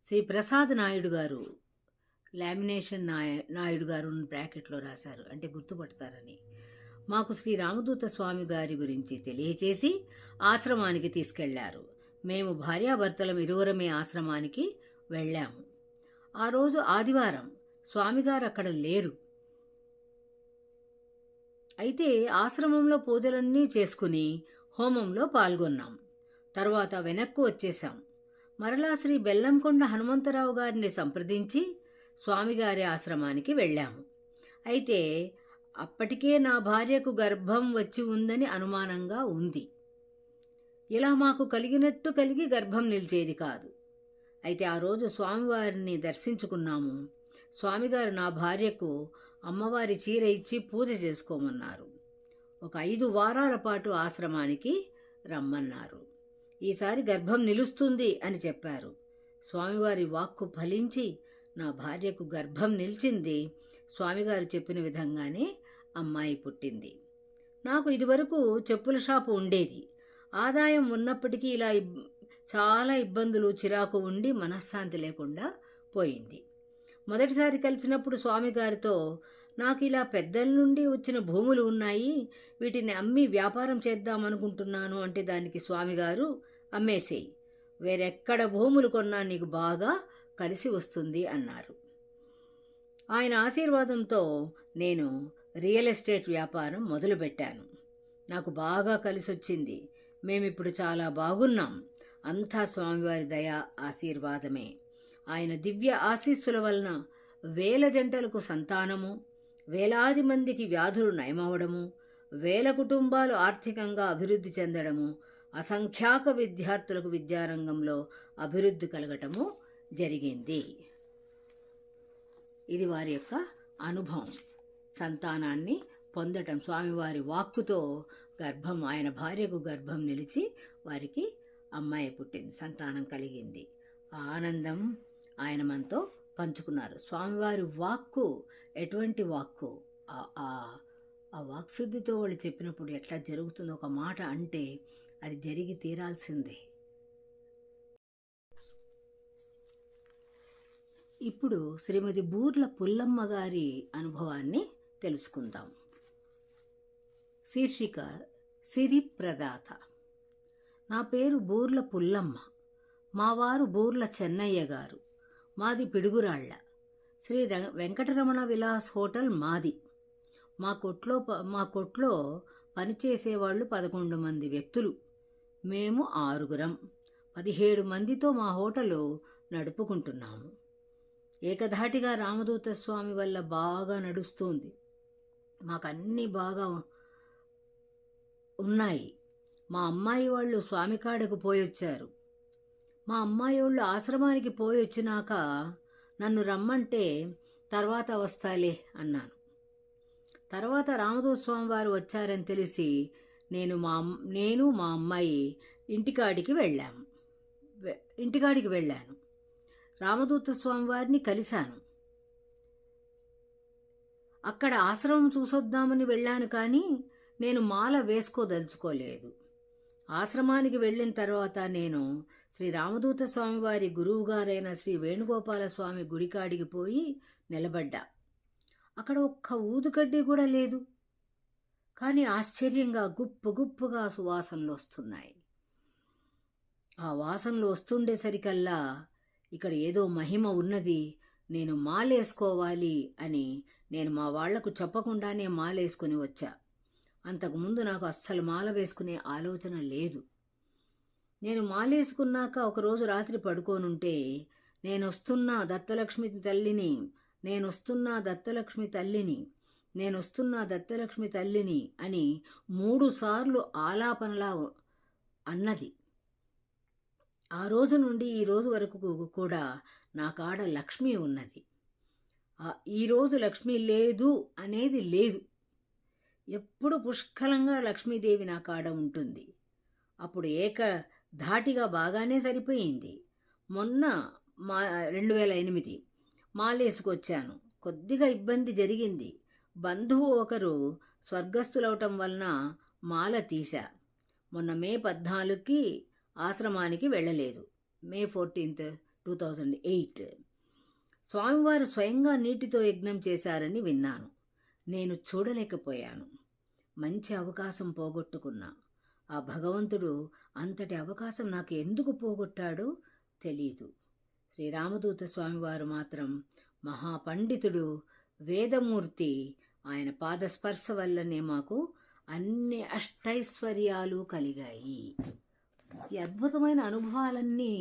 I: శ్రీ ప్రసాద్ నాయుడు గారు, లామినేషన్ నాయుడు గారు బ్రాకెట్లో రాశారు, అంటే గుర్తుపడతారని, మాకు శ్రీ రామదూత స్వామి గారి గురించి తెలియచేసి ఆశ్రమానికి తీసుకెళ్లారు. మేము భార్యాభర్తలం ఇరువురమే ఆశ్రమానికి వెళ్ళాము. ఆ రోజు ఆదివారం. స్వామిగారు అక్కడ లేరు. అయితే ఆశ్రమంలో పూజలన్నీ చేసుకుని హోమంలో పాల్గొన్నాం. తర్వాత వెనక్కు వచ్చేశాం. మరలా శ్రీ బెల్లంకొండ హనుమంతరావు గారిని సంప్రదించి స్వామిగారి ఆశ్రమానికి వెళ్ళాము. అయితే అప్పటికే నా భార్యకు గర్భం వచ్చి ఉందని అనుమానంగా ఉంది. ఇలా మాకు కలిగినట్టు కలిగి గర్భం నిలిచేది కాదు. అయితే ఆ రోజు స్వామివారిని దర్శించుకున్నాము. స్వామిగారు నా భార్యకు అమ్మవారి చీర ఇచ్చి పూజ చేసుకోమన్నారు. ఒక 5 వారాల పాటు ఆశ్రమానికి రమ్మన్నారు. ఈసారి గర్భం నిలుస్తుంది అని చెప్పారు. స్వామివారి వాక్కు ఫలించి నా భార్యకు గర్భం నిలిచింది. స్వామిగారు చెప్పిన విధంగానే అమ్మాయి పుట్టింది. నాకు ఇదివరకు చెప్పుల షాపు ఉండేది. ఆదాయం ఉన్నప్పటికీ ఇలా చాలా ఇబ్బందులు, చిరాకు ఉండి మనశ్శాంతి లేకుండా పోయింది. మొదటిసారి కలిసినప్పుడు స్వామిగారితో నాకు ఇలా పెద్దల నుండి వచ్చిన భూములు ఉన్నాయి, వీటిని అమ్మి వ్యాపారం చేద్దామనుకుంటున్నాను అంటే దానికి స్వామిగారు అమ్మేసేయి, వేరెక్కడ భూములు కొన్నా నీకు బాగా కలిసి వస్తుంది అన్నారు. ఆయన ఆశీర్వాదంతో నేను రియల్ ఎస్టేట్ వ్యాపారం మొదలుపెట్టాను. నాకు బాగా కలిసొచ్చింది. మేమిప్పుడు చాలా బాగున్నాం. అంతా స్వామివారి దయ ఆశీర్వాదమే. ఆయన దివ్య ఆశీస్సుల వలన వేల జంటలకు సంతానము, వేలాది మందికి వ్యాధులు నయమవడము, వేల కుటుంబాలు ఆర్థికంగా అభివృద్ధి చెందడము, అసంఖ్యాక విద్యార్థులకు విద్యారంగంలో అభివృద్ధి కలగటము జరిగింది. ఇది వారి యొక్క అనుభవం. సంతానాన్ని పొందటం, స్వామివారి వాక్కుతో గర్భం, ఆయన భార్యకు గర్భం నిలిచి వారికి అమ్మాయి పుట్టింది, సంతానం కలిగింది. ఆ ఆనందం ఆయన మనతో పంచుకున్నారు. స్వామివారి వాక్కు ఎటువంటి వాక్కు, ఆ వాక్శుద్ధితో వాళ్ళు చెప్పినప్పుడు ఎట్లా జరుగుతుందో, ఒక మాట అంటే అది జరిగి తీరాల్సిందే. ఇప్పుడు శ్రీమతి బూర్ల పుల్లమ్మ గారి అనుభవాన్ని తెలుసుకుందాం. శీర్షిక సిరి ప్రదాత. నా పేరు బూర్ల పుల్లమ్మ. మా వారు బూర్ల చెన్నయ్య గారు. మాది పిడుగురాళ్ల. శ్రీ వెంకటరమణ విలాస్ హోటల్ మాది. మా కొట్లో పనిచేసేవాళ్ళు 11 మంది వ్యక్తులు. మేము 6గురం. 17 మందితో మా హోటలు నడుపుకుంటున్నాము. ఏకధాటిగా రామదూత స్వామి వల్ల బాగా నడుస్తుంది. మాకన్నీ బాగా ఉన్నాయి. మా అమ్మాయి వాళ్ళు స్వామి కాడకు పోయొచ్చారు. మా అమ్మాయి వాళ్ళు ఆశ్రమానికి పోయొచ్చినాక నన్ను రమ్మంటే తర్వాత వస్తాలే అన్నాను. తర్వాత రామదూత స్వామి వారు వచ్చారని తెలిసి నేను మా అమ్మాయి ఇంటికాడికి వెళ్ళాను. రామదూత స్వామి వారిని కలిశాను. అక్కడ ఆశ్రమం చూసొద్దామని వెళ్ళాను, కానీ నేను మాల వేసుకోదలుచుకోలేదు. ఆశ్రమానికి వెళ్ళిన తర్వాత నేను శ్రీ రామదూత స్వామివారి గురువుగారైన శ్రీ వేణుగోపాల స్వామి గుడికాడికి పోయి నిలబడ్డా. అక్కడ ఒక్క ఊదుకడ్డి కూడా లేదు, కానీ ఆశ్చర్యంగా గుప్పుగా సువాసనలు వస్తున్నాయి. ఆ వాసనలు వస్తుండేసరికల్లా ఇక్కడ ఏదో మహిమ ఉన్నది, నేను మాలేసుకోవాలి అని నేను మా వాళ్లకు చెప్పకుండానే మాలేసుకుని వచ్చా. అంతకుముందు నాకు అస్సలు మాల వేసుకునే ఆలోచన లేదు. నేను మాలేసుకున్నాక ఒకరోజు రాత్రి పడుకోనుంటే నేనొస్తున్నా దత్తలక్ష్మి తల్లిని, నేనొస్తున్నా దత్తలక్ష్మి తల్లిని, నేనొస్తున్నా దత్తలక్ష్మి తల్లిని అని 3 సార్లు ఆలాపనలా అన్నది. ఆ రోజు నుండి ఈ రోజు వరకు కూడా నా కాడ లక్ష్మి ఉన్నది. ఈరోజు లక్ష్మి లేదు అనేది లేదు. ఎప్పుడు పుష్కలంగా లక్ష్మీదేవి నా కాడ ఉంటుంది. అప్పుడు ధాటిగా బాగానే సరిపోయింది. మొన్న 2008 మాలేసుకొచ్చాను. కొద్దిగా ఇబ్బంది జరిగింది. బంధువు ఒకరు స్వర్గస్థులవటం వలన మాల తీశా. మొన్న మే 14కి ఆశ్రమానికి వెళ్ళలేదు. మే 14th, 2008 స్వామివారు స్వయంగా నీటితో యజ్ఞం చేశారని విన్నాను. నేను చూడలేకపోయాను. మంచి అవకాశం పోగొట్టుకున్నా. ఆ భగవంతుడు అంతటి అవకాశం నాకు ఎందుకు పోగొట్టాడో తెలీదు. శ్రీరామదూత స్వామివారు మాత్రం మహాపండితుడు, వేదమూర్తి. ఆయన పాదస్పర్శ వల్లనే మాకు అన్ని అష్టైశ్వర్యాలు కలిగాయి. ఈ అద్భుతమైన అనుభవాలన్నీ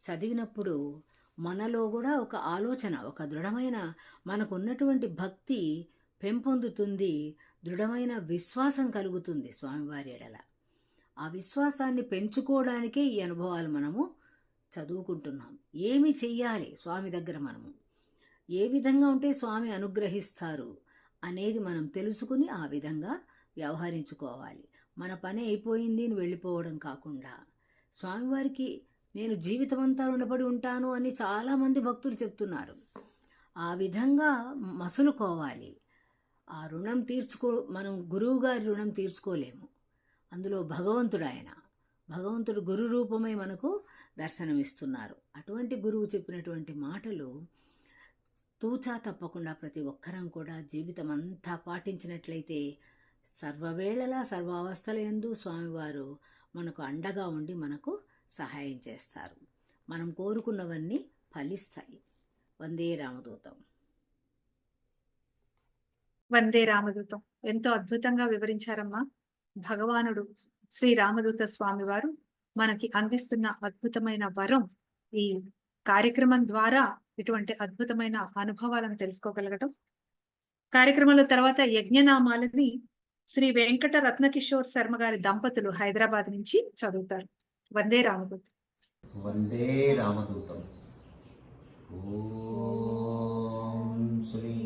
I: చదివినప్పుడు మనలో కూడా ఒక ఆలోచన, ఒక దృఢమైన మనకున్నటువంటి భక్తి పెంపొందుతుంది, దృఢమైన విశ్వాసం కలుగుతుంది స్వామివారి ఎడల. ఆ విశ్వాసాన్ని పెంచుకోవడానికే ఈ అనుభవాలు మనము చదువుకుంటున్నాం. ఏమి చెయ్యాలి స్వామి దగ్గర, మనము ఏ విధంగా ఉంటే స్వామి అనుగ్రహిస్తారు అనేది మనం తెలుసుకుని ఆ విధంగా వ్యవహరించుకోవాలి. మన పని అయిపోయింది అని వెళ్ళిపోవడం కాకుండా స్వామివారికి నేను జీవితమంతా రుణపడి ఉంటాను అని చాలామంది భక్తులు చెప్తున్నారు. ఆ విధంగా మసులుకోవాలి. ఆ రుణం మనం గురువు గారి రుణం తీర్చుకోలేము. అందులో భగవంతుడు గురు రూపమై మనకు దర్శనమిస్తున్నారు. అటువంటి గురువు చెప్పినటువంటి మాటలు తూచా తప్పకుండా ప్రతి ఒక్కరం కూడా జీవితం అంతా పాటించినట్లయితే సర్వవేళలా సర్వావస్థల యందు స్వామివారు మనకు అండగా ఉండి మనకు సహాయం చేస్తారు. మనం కోరుకున్నవన్నీ ఫలిస్తాయి. వందే రామదూతం.
B: వందే రామదూతం ఎంతో అద్భుతంగా వివరించారమ్మా. భగవానుడు శ్రీ రామదూత స్వామి వారు మనకి అందిస్తున్న అద్భుతమైన వరం. ఈ కార్యక్రమం ద్వారా ఇటువంటి అద్భుతమైన అనుభవాలను తెలుసుకోగలగటం. కార్యక్రమంలో తర్వాత యజ్ఞనామాలని శ్రీ వెంకట రత్నకిషోర్ శర్మ గారి దంపతులు హైదరాబాద్ నుంచి చదువుతారు. వందే రామదూతం.
J: వందే రామదూతం. ఓం శ్రీ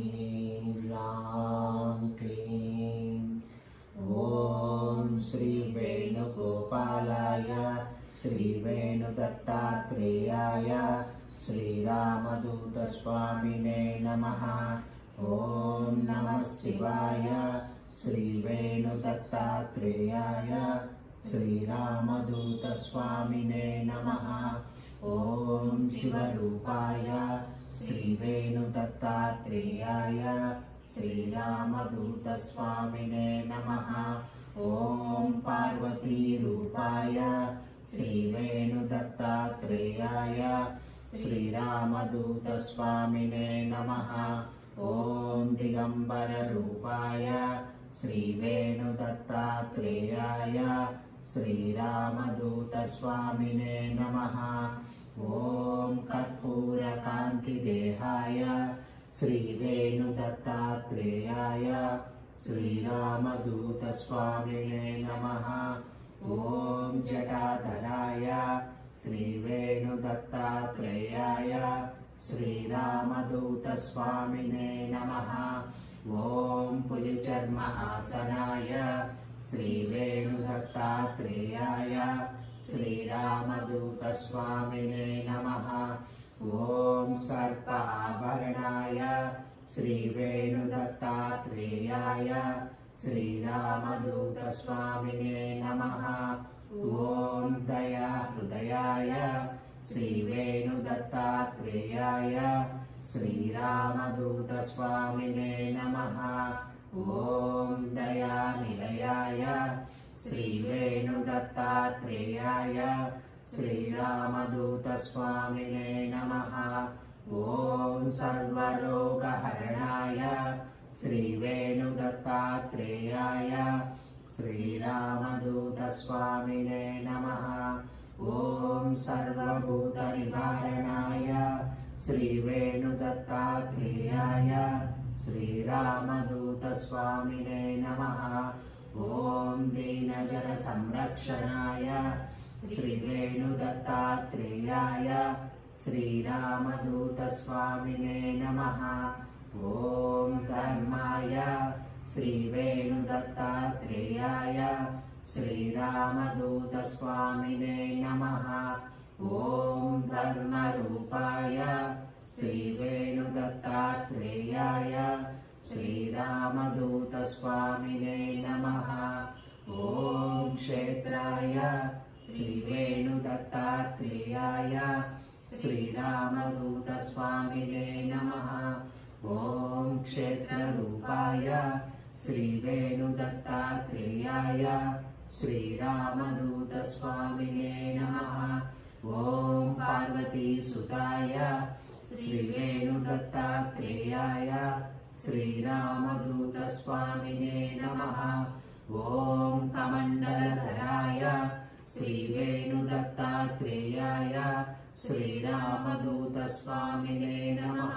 J: రామ్ క్లీం ఓం శ్రీ వేణుగోపాలాయ శ్రీ వేణుదత్తాత్రేయాయ శ్రీరామదూత స్వామినే నమః. ఓం నమః శివాయ శ్రీ వేణుదత్తాత్రేయాయ శ్రీరామదూత స్వామినే నమః. ఓం శివరూపాయ శ్రీ వేణుదత్తాత్రేయాయ శ్రీరామదూత స్వామినే నమః. ఓం పార్వతీరూపాయ శ్రీ వేణుదత్తాత్రేయాయ శ్రీరామదూత స్వామినే నమః. ఓం దిగంబర రూపాయ శ్రీ వేణుదత్తాత్రేయాయ శ్రీరామదూత స్వామినే నమః. ఓం కర్పూరకాంతి దేహాయ శ్రీ వేణుదత్తాత్రేయాయ శ్రీరామదూత స్వామినే నమః. ఓం జటాధరాయ శ్రీ వేణుదత్తాత్రేయాయ శ్రీరామదూత స్వామినే నమః. ఓం పులిచర్మ ఆసనాయ శ్రీ వేణుదత్తాత్రేయాయ శ్రీరామదూత స్వామినే నమః. ఓం సర్ప ఆభరణాయ శ్రీ వేణుదత్తాత్రేయాయ శ్రీరామదూత స్వామినే నమః. ఓం దయా హృదయాయ శ్రీ వేణుదత్తాత్రేయాయ శ్రీరామదూత స్వామినే నమః. ఓం దయా నిలయాయ శ్రీ వేణుదత్తాత్రేయాయ శ్రీరామదూత స్వామినే నమః. ఓం సర్వరోగహరణాయ శ్రీ వేణుదత్తాత్రేయాయ శ్రీరామదూత స్వామినే నమః. ఓం సర్వభూత నివారణాయ శ్రీ వేణుదత్తాత్రేయాయ శ్రీరామదూత స్వామినే నమః. ఓం దీనజన సంరక్షణాయ శ్రీ వేణుదత్తాత్రేయాయ శ్రీరామదూత స్వామినే నమః. ఓం ధర్మాయ శ్రీ వేణుదత్తాత్రేయాయ శ్రీరామదూత స్వామినే నమః. ఓం ధర్మరూపాయ శ్రీ వేణుదత్తాత్రేయాయ శ్రీరామదూత స్వామినే నమః. ఓం క్షేత్రాయ శ్రీ వేణుదత్తాత్రేయాయ శ్రీరామదూత స్వామినే నమః. ఓం క్షేత్రరూపాయ శ్రీ వేణుదత్తాత్రేయాయ శ్రీరామదూత స్వామినే నమః. ఓం పార్వతీసుతాయ శ్రీ వేణుదత్తాత్రేయాయ శ్రీరామదూత స్వామినే నమః. ఓం కమండలధరాయ శ్రీ వేణుదత్తాత్రేయాయ శ్రీరామదూత స్వామినే నమః.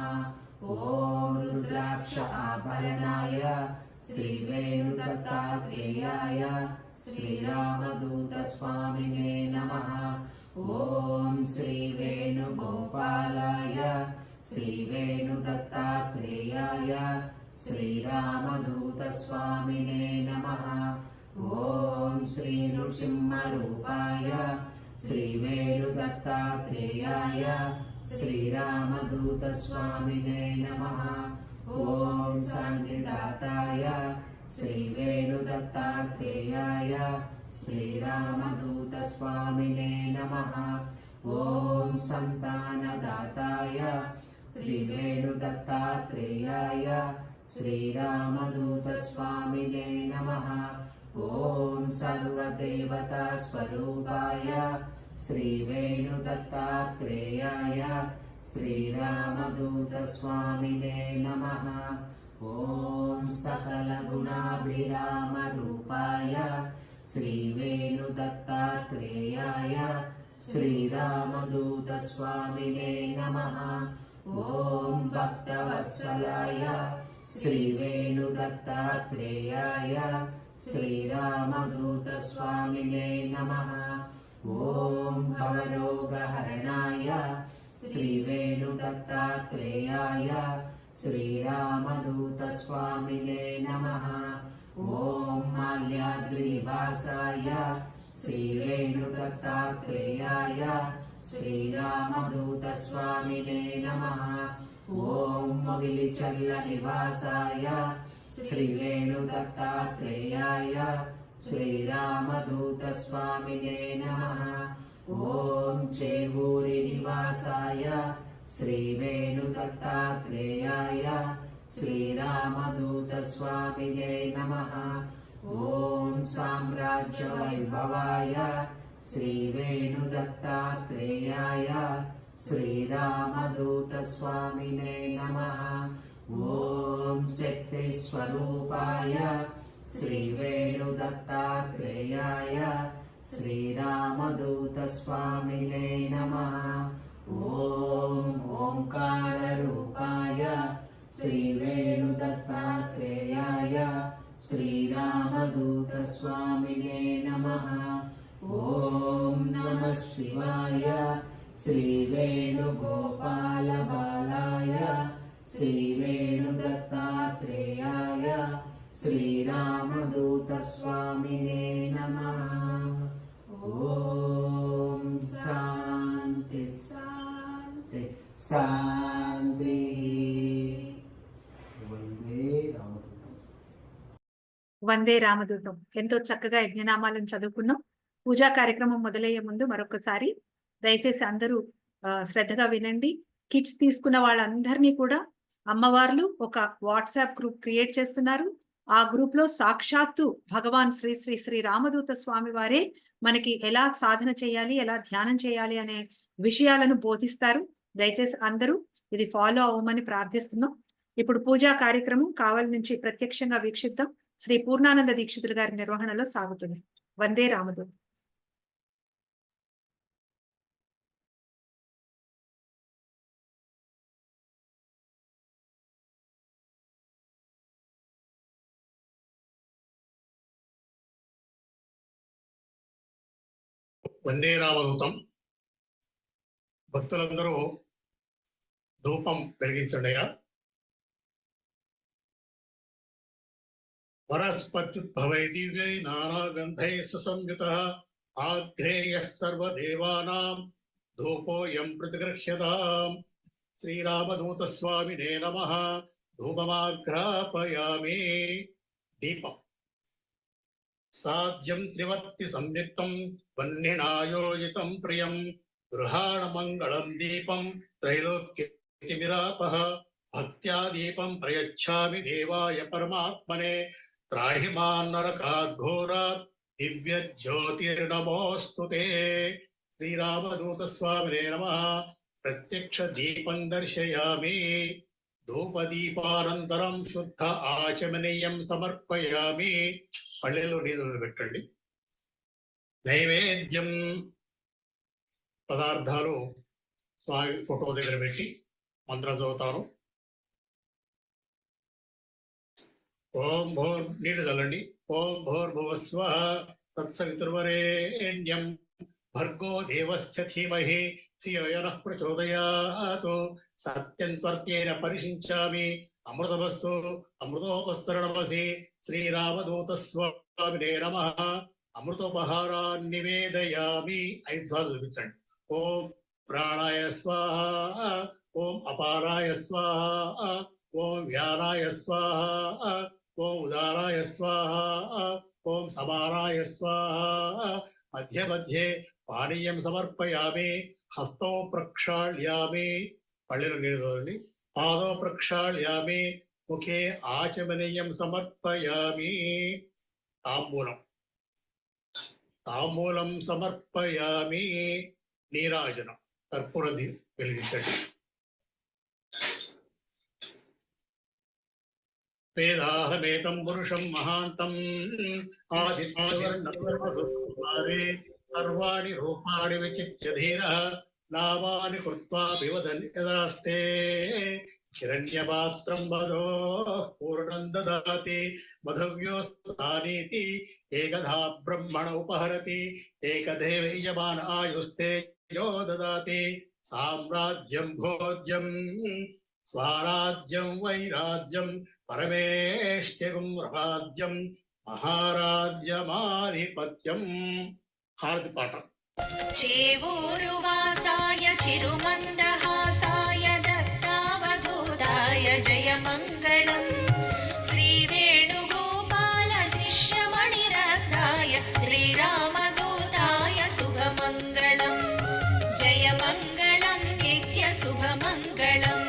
J: ఓం రుద్రాక్ష ఆభరణాయ శ్రీ వేణుదత్తాత్రేయాయ శ్రీరామదూత స్వామినే నమః. ఓం శ్రీ వేణుగోపాలాయ శ్రీ వేణుదత్తాత్రేయాయ శ్రీరామదూత స్వామినే నమః. ఓం శ్రీ నృసింహరూపాయ श्रीवेणुदत्तात्रेयाय श्रीरामदूतस्वामिने नमः। ॐ शान्तिदाताय श्रीवेणुदत्तात्रेयाय श्रीरामदूतस्वामिने नमः। ॐ संतानदाताय श्रीवेणुदत्तात्रेयाय श्रीरामदूतस्वामिने नमः। ॐ सर्वदेवतास्वरूपाय श्रीवेणुदत्तात्रेयाय श्रीरामदूतस्वामिने नमः। ॐ सकलगुणाभिरामरूपाय श्रीवेणुदत्तात्रेयाय श्रीरामदूतस्वामिने नमः। ॐ भक्तवत्सलाय श्रीवेणुदत्तात्रेयाय श्रीरामदूतस्वामिने नमः। ॐ भवरोगहरणाय श्रीवेणुदत्तात्रेयाय श्रीरामदूतस्वामिने नमः। ॐ माल्याद्रिनिवासाय श्रीवेणुदत्तात्रेयाय श्रीरामदूतस्वामिने नमः। ॐ मोगिलिचल्लनिवासाय श्रीवेणुदत्तात्रेयाय श्रीरामदूतस्वामिने नमः। ॐ चेवूरिनिवासाय श्रीवेणुदत्तात्रेयाय श्रीरामदूतस्वामिने नमः। ॐ साम्राज्यवैभवाय श्रीवेणुदत्तात्रेयाय श्रीरामदूतस्वामिने नमः। ॐ शक्तिस्वरूपाय श्रीवेणुदत्तात्रेयाय श्रीरामदूतस्वामिने नमः। ॐ ओंकाररूपाय श्रीवेणुदत्तात्रेयाय श्रीरामदूतस्वामिने नमः। ॐ नमः शिवाय श्रीवेणुगोपालबालाय श्रीवेणुदत्तात्रेयाय श्रीरामदूतस्वामिने नमः। ॐ शान्ति शान्ति शान्ति। वन्दे रामदूतम्।
B: వందే రామదూతం. ఎంతో చక్కగా యజ్ఞనామాలను చదువుకున్నాం. పూజా కార్యక్రమం మొదలయ్యే ముందు మరొకసారి దయచేసి అందరూ శ్రద్ధగా వినండి. కిట్స్ తీసుకున్న వాళ్ళందరినీ కూడా అమ్మవార్లు ఒక వాట్సాప్ గ్రూప్ క్రియేట్ చేస్తున్నారు. ఆ గ్రూప్ లో సాక్షాత్తు భగవాన్ శ్రీ శ్రీ శ్రీ రామదూత స్వామి వారే మనకి ఎలా సాధన చేయాలి, ఎలా ధ్యానం చేయాలి అనే విషయాలను బోధిస్తారు. దయచేసి అందరూ ఇది ఫాలో అవ్వమని ప్రార్థిస్తున్నాం. ఇప్పుడు పూజా కార్యక్రమం కావలి నుంచి ప్రత్యక్షంగా వీక్షిద్దాం. శ్రీ పూర్ణానంద దీక్షితులు గారి నిర్వహణలో సాగుతుంది. వందే రామదూతం.
K: వందే రామదూతం. భక్తులందరూ ధూపం వెలిగించండిగా. వనస్పత్యుద్భవై దివ్యై నానాగంధై సుసంయుతః ఆగ్రేయః సర్వదేవానాం ధూపోయం ప్రతిగృహ్యతాం. శ్రీరామదూతస్వామినే నమః. ధూపమాఘ్రాపయామి. దీపం సాధ్యం త్రివర్తి సంయుక్తం వన్నినాయోజితం ప్రియం గృహాణమంగళం దీపం త్రైలోక్యతిమిరాపః. భక్త్యా దీపం ప్రయచ్ఛామి దేవాయ పరమాత్మనే. త్రాహి మాం నరకాద్ఘోరాత్ దివ్య జ్యోతిర్నమోస్తుతే. శ్రీరామదూతస్వామినే నమః. ప్రత్యక్ష దీపం దర్శయామి. ధూపదీపానంతరం శుద్ధ ఆచమనీయం సమర్పయామి. పళ్ళెలో నీళ్ళు పెట్టండి. నైవేద్యం పదార్థాలు స్వామి ఫోటో దగ్గర పెట్టి మంత్రం చదువుతాను. ఓం భోర్ నీళ్ళు చల్లండి. ఓం భోర్భువస్వః తత్సవితుర్వరేణ్యం భర్గో దేవస్య ధీమహి ధియో యనః ప్రచోదయాత్. సత్యం త్వర్కేణ పరిశించామి. అమృతమస్తు అమృతోపస్తరణమసి. శ్రీరామదూతస్వామినే నమః. అమృతోపహారాన్ని నివేదయామి. 5 సార్లు చూపించండి. ఓం ప్రాణాయ స్వాహ, ఓం అపారాయ స్వాహ, ఓం వ్యానాయ స్వాహ, ఓం ఉదారాయ స్వాహ, ఓం సమానాయ స్వాహ. మధ్య మధ్యే పానీయం సమర్పయామి. హస్తో ప్రక్షాళ్యామి, పళ్ళెను నీళ్ళు, పాదో ప్రక్షాళ్యామి, ముఖే ఆచమనీయం సమర్పయామి. తాంబూలం సమర్పయామి. నీరాజనం, కర్పూరం వెలిగించండి. వేదాహమేతం పురుషం మహాంతం ఆదిత్యవర్ణే సర్వాణి రూపాణి విచిత్య ధీరః నామాని కృత్వా వివదన్ యదాస్తే హిరణ్యపాత్రం వదో పూర్ణం దదాతి మధవ్యోస్తానీతి ఏకధా బ్రహ్మణ ఉపహరతి ఏకదేవీయమాన ఆయుస్తే యో దదాతి సామ్రాజ్యం భోజ్యం స్వరాజ్యం వైరాజ్యం పరమేష్ట్యం రాజ్యం మహారాజ్యమాధిపత్యం. హారతి పాఠం.
D: చేవూరువాసాయ చిరుమందహాసాయ దత్తావధూతాయ జయమంగళం. శ్రీవేణుగోపాల శిష్యమణిరత్నాయ శ్రీరామదూతాయ శుభమంగళం. జయమంగళం నిత్య శుభమంగళం.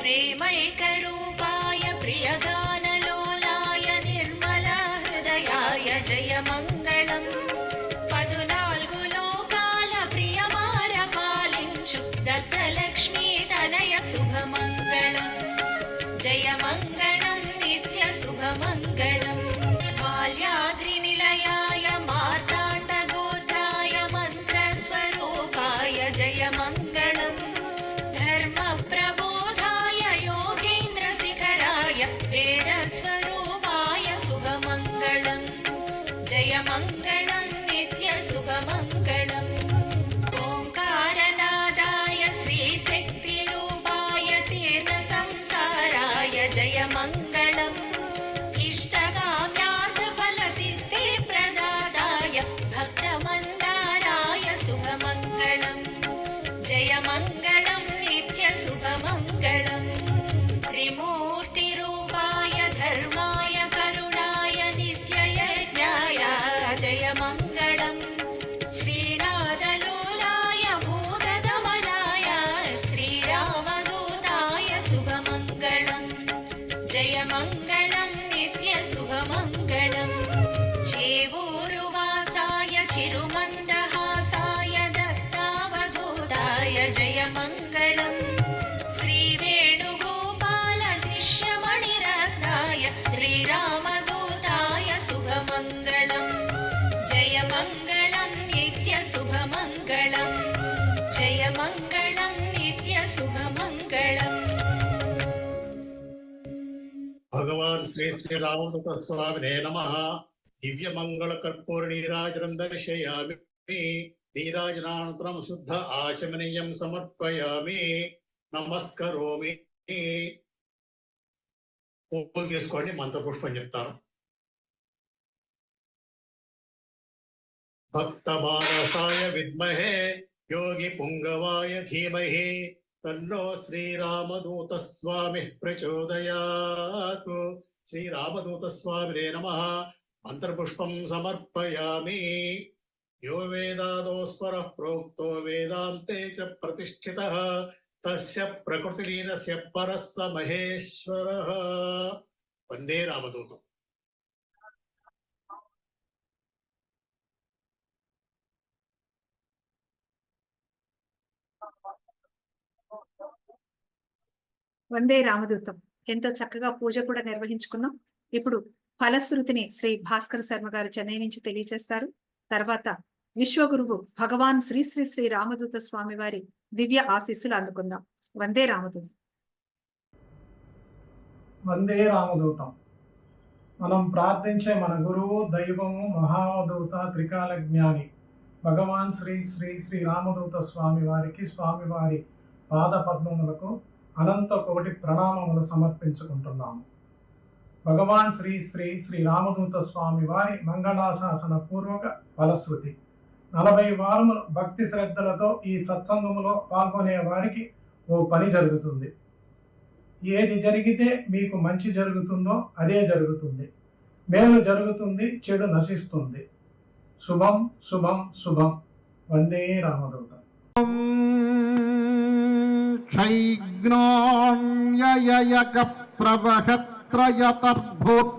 D: ప్రేమైకరూపాయ ప్రియగానలోలాయ నిర్మల హృదయాయ జయమంగళం. 14 లోకాల ప్రియమార పాలించు దత్తలక్ష్మీ తనయ శుభమంగళం. జయమంగళం నిత్య శుభమంగళం. మాల్యాద్రి నిలయాయ మార్తాండ గోత్రాయ మంత్రస్వరూపాయ జయమంగళం. ధర్మ ప్రబోధాయ యోగేంద్ర శిఖరాయ వేదస్వరూపాయ శుభమంగళం. జయమంగళం నిత్య శుభమంగళం. ఓంకారనాదాయ శ్రీశక్తి రూపాయ తీర్థ సంసారాయ జయమంగళం. ఇష్టకామ్యార్థ ఫల సిద్ధి ప్రదాతాయ భక్తమందారాయ శుభమంగళం. జయమంగళం నిత్య శుభమంగళం. త్రిమూర్తి రూపాయ ధర్మాయ కరుణాయ నిత్యయజ్ఞాయ జయమంగళం. శ్రీనాథలోలాయ భూగదమనాయ శ్రీరామదూతాయ శుభమంగళం. జయమంగళం నిత్య శుభమంగళం. చేవూరువాసాయ చిరుమందహాసాయ దత్తావధూతాయ జయమంగళం. శ్రీవేణుగోపాల శిష్యమణిరత్నాయ శ్రీరామదూతాయ శుభమంగళం. జయమంగళం నిత్య శుభమంగళం. జయమంగళం నిత్య శుభమంగళం.
K: భగవాన్ శ్రీ శ్రీరామదూత స్వామినే నమః. దివ్యమంగళ కర్పూర నీరాజనం దర్శయామి. నీరాజనానంతరం శుద్ధ ఆచమనీయం సమర్పయామి. నమస్కరోమి. పూలు తీసుకోండి, మంత్రపుష్పం చెప్తాను. భక్తమానసాయ విద్మహే యోగి పుంగవాయ ధీమహి తన్నో శ్రీరామదూత స్వామి ప్రచోదయాత్. శ్రీరామదూత స్వామినే నమః. మంత్రపుష్పం సమర్పయామి. యో వేదాదో స్వరః ప్రోక్తో వేదాంతే చ ప్రతిష్ఠితః తస్య ప్రకృతిలీనస్య పరః స మహేశ్వరః. వందే రామదూతం.
B: వందే రామదూతం. ఎంతో చక్కగా పూజ కూడా నిర్వహించుకున్నాం. ఇప్పుడు ఫలశ్రుతిని శ్రీ భాస్కర్ శర్మ గారు చెన్నై నుంచి తెలియజేస్తారు. తర్వాత విశ్వగురువు భగవాన్ శ్రీ శ్రీ శ్రీ రామదూత స్వామి వారి దివ్య ఆశీస్సులు అందుకుందాం. వందే రామదూతం.
L: వందే రామదూతం. మనం ప్రార్థించే మన గురువు, దైవము, మహావదూత, త్రికాల జ్ఞాని భగవాన్ శ్రీ శ్రీ శ్రీ రామదూత స్వామి వారికి, స్వామివారి పాద పద్మములకు అనంత కోటి ప్రణామములు సమర్పించుకుంటున్నాము. భగవాన్ శ్రీ శ్రీ శ్రీ రామదూత స్వామి వారి మంగళాశాసన పూర్వక ఫలశ్రుతి. 40 వారములు భక్తి శ్రద్ధలతో ఈ సత్సంగములో పాల్గొనే వారికి ఓ పని జరుగుతుంది. ఏది జరిగితే మీకు మంచి జరుగుతుందో అదే జరుగుతుంది. మేలు జరుగుతుంది, చెడు నశిస్తుంది. శుభం శుభం శుభం. వందే రామదూత.
M: క్షైజ్ఞాన్యయక ప్రవహత్రయతర్భూత్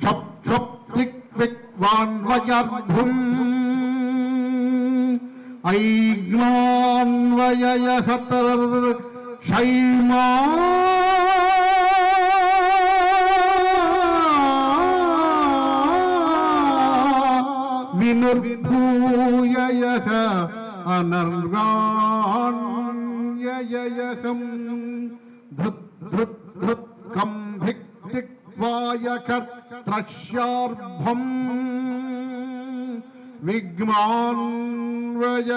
M: క్షప్క్షప్దిక్విక్వాన్వయర్భుం ఐజ్ఞాన్వయయహతర్ క్షైమా వినుర్భూయయః అనర్గాణ్యయహం ధృత్ ధృత్ ధృత్ కం ధిక్ ధిక్వాయకర్త్రశ్యార్భం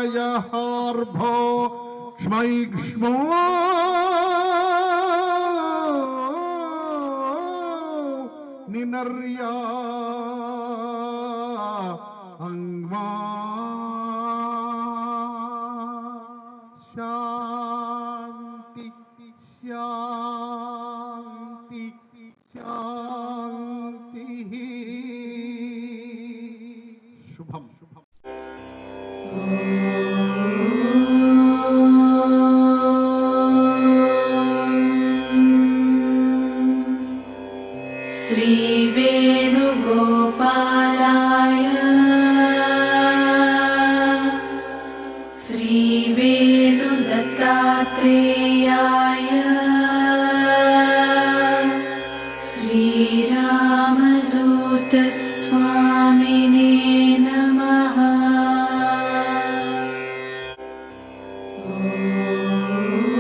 M: విగ్మాన్వయయహార్భో క్ష్మైక్ష్మో నినర్యా అంగ్మా శాంతి శాంతి శాంతి. శుభం శుభం.
A: శ్రీ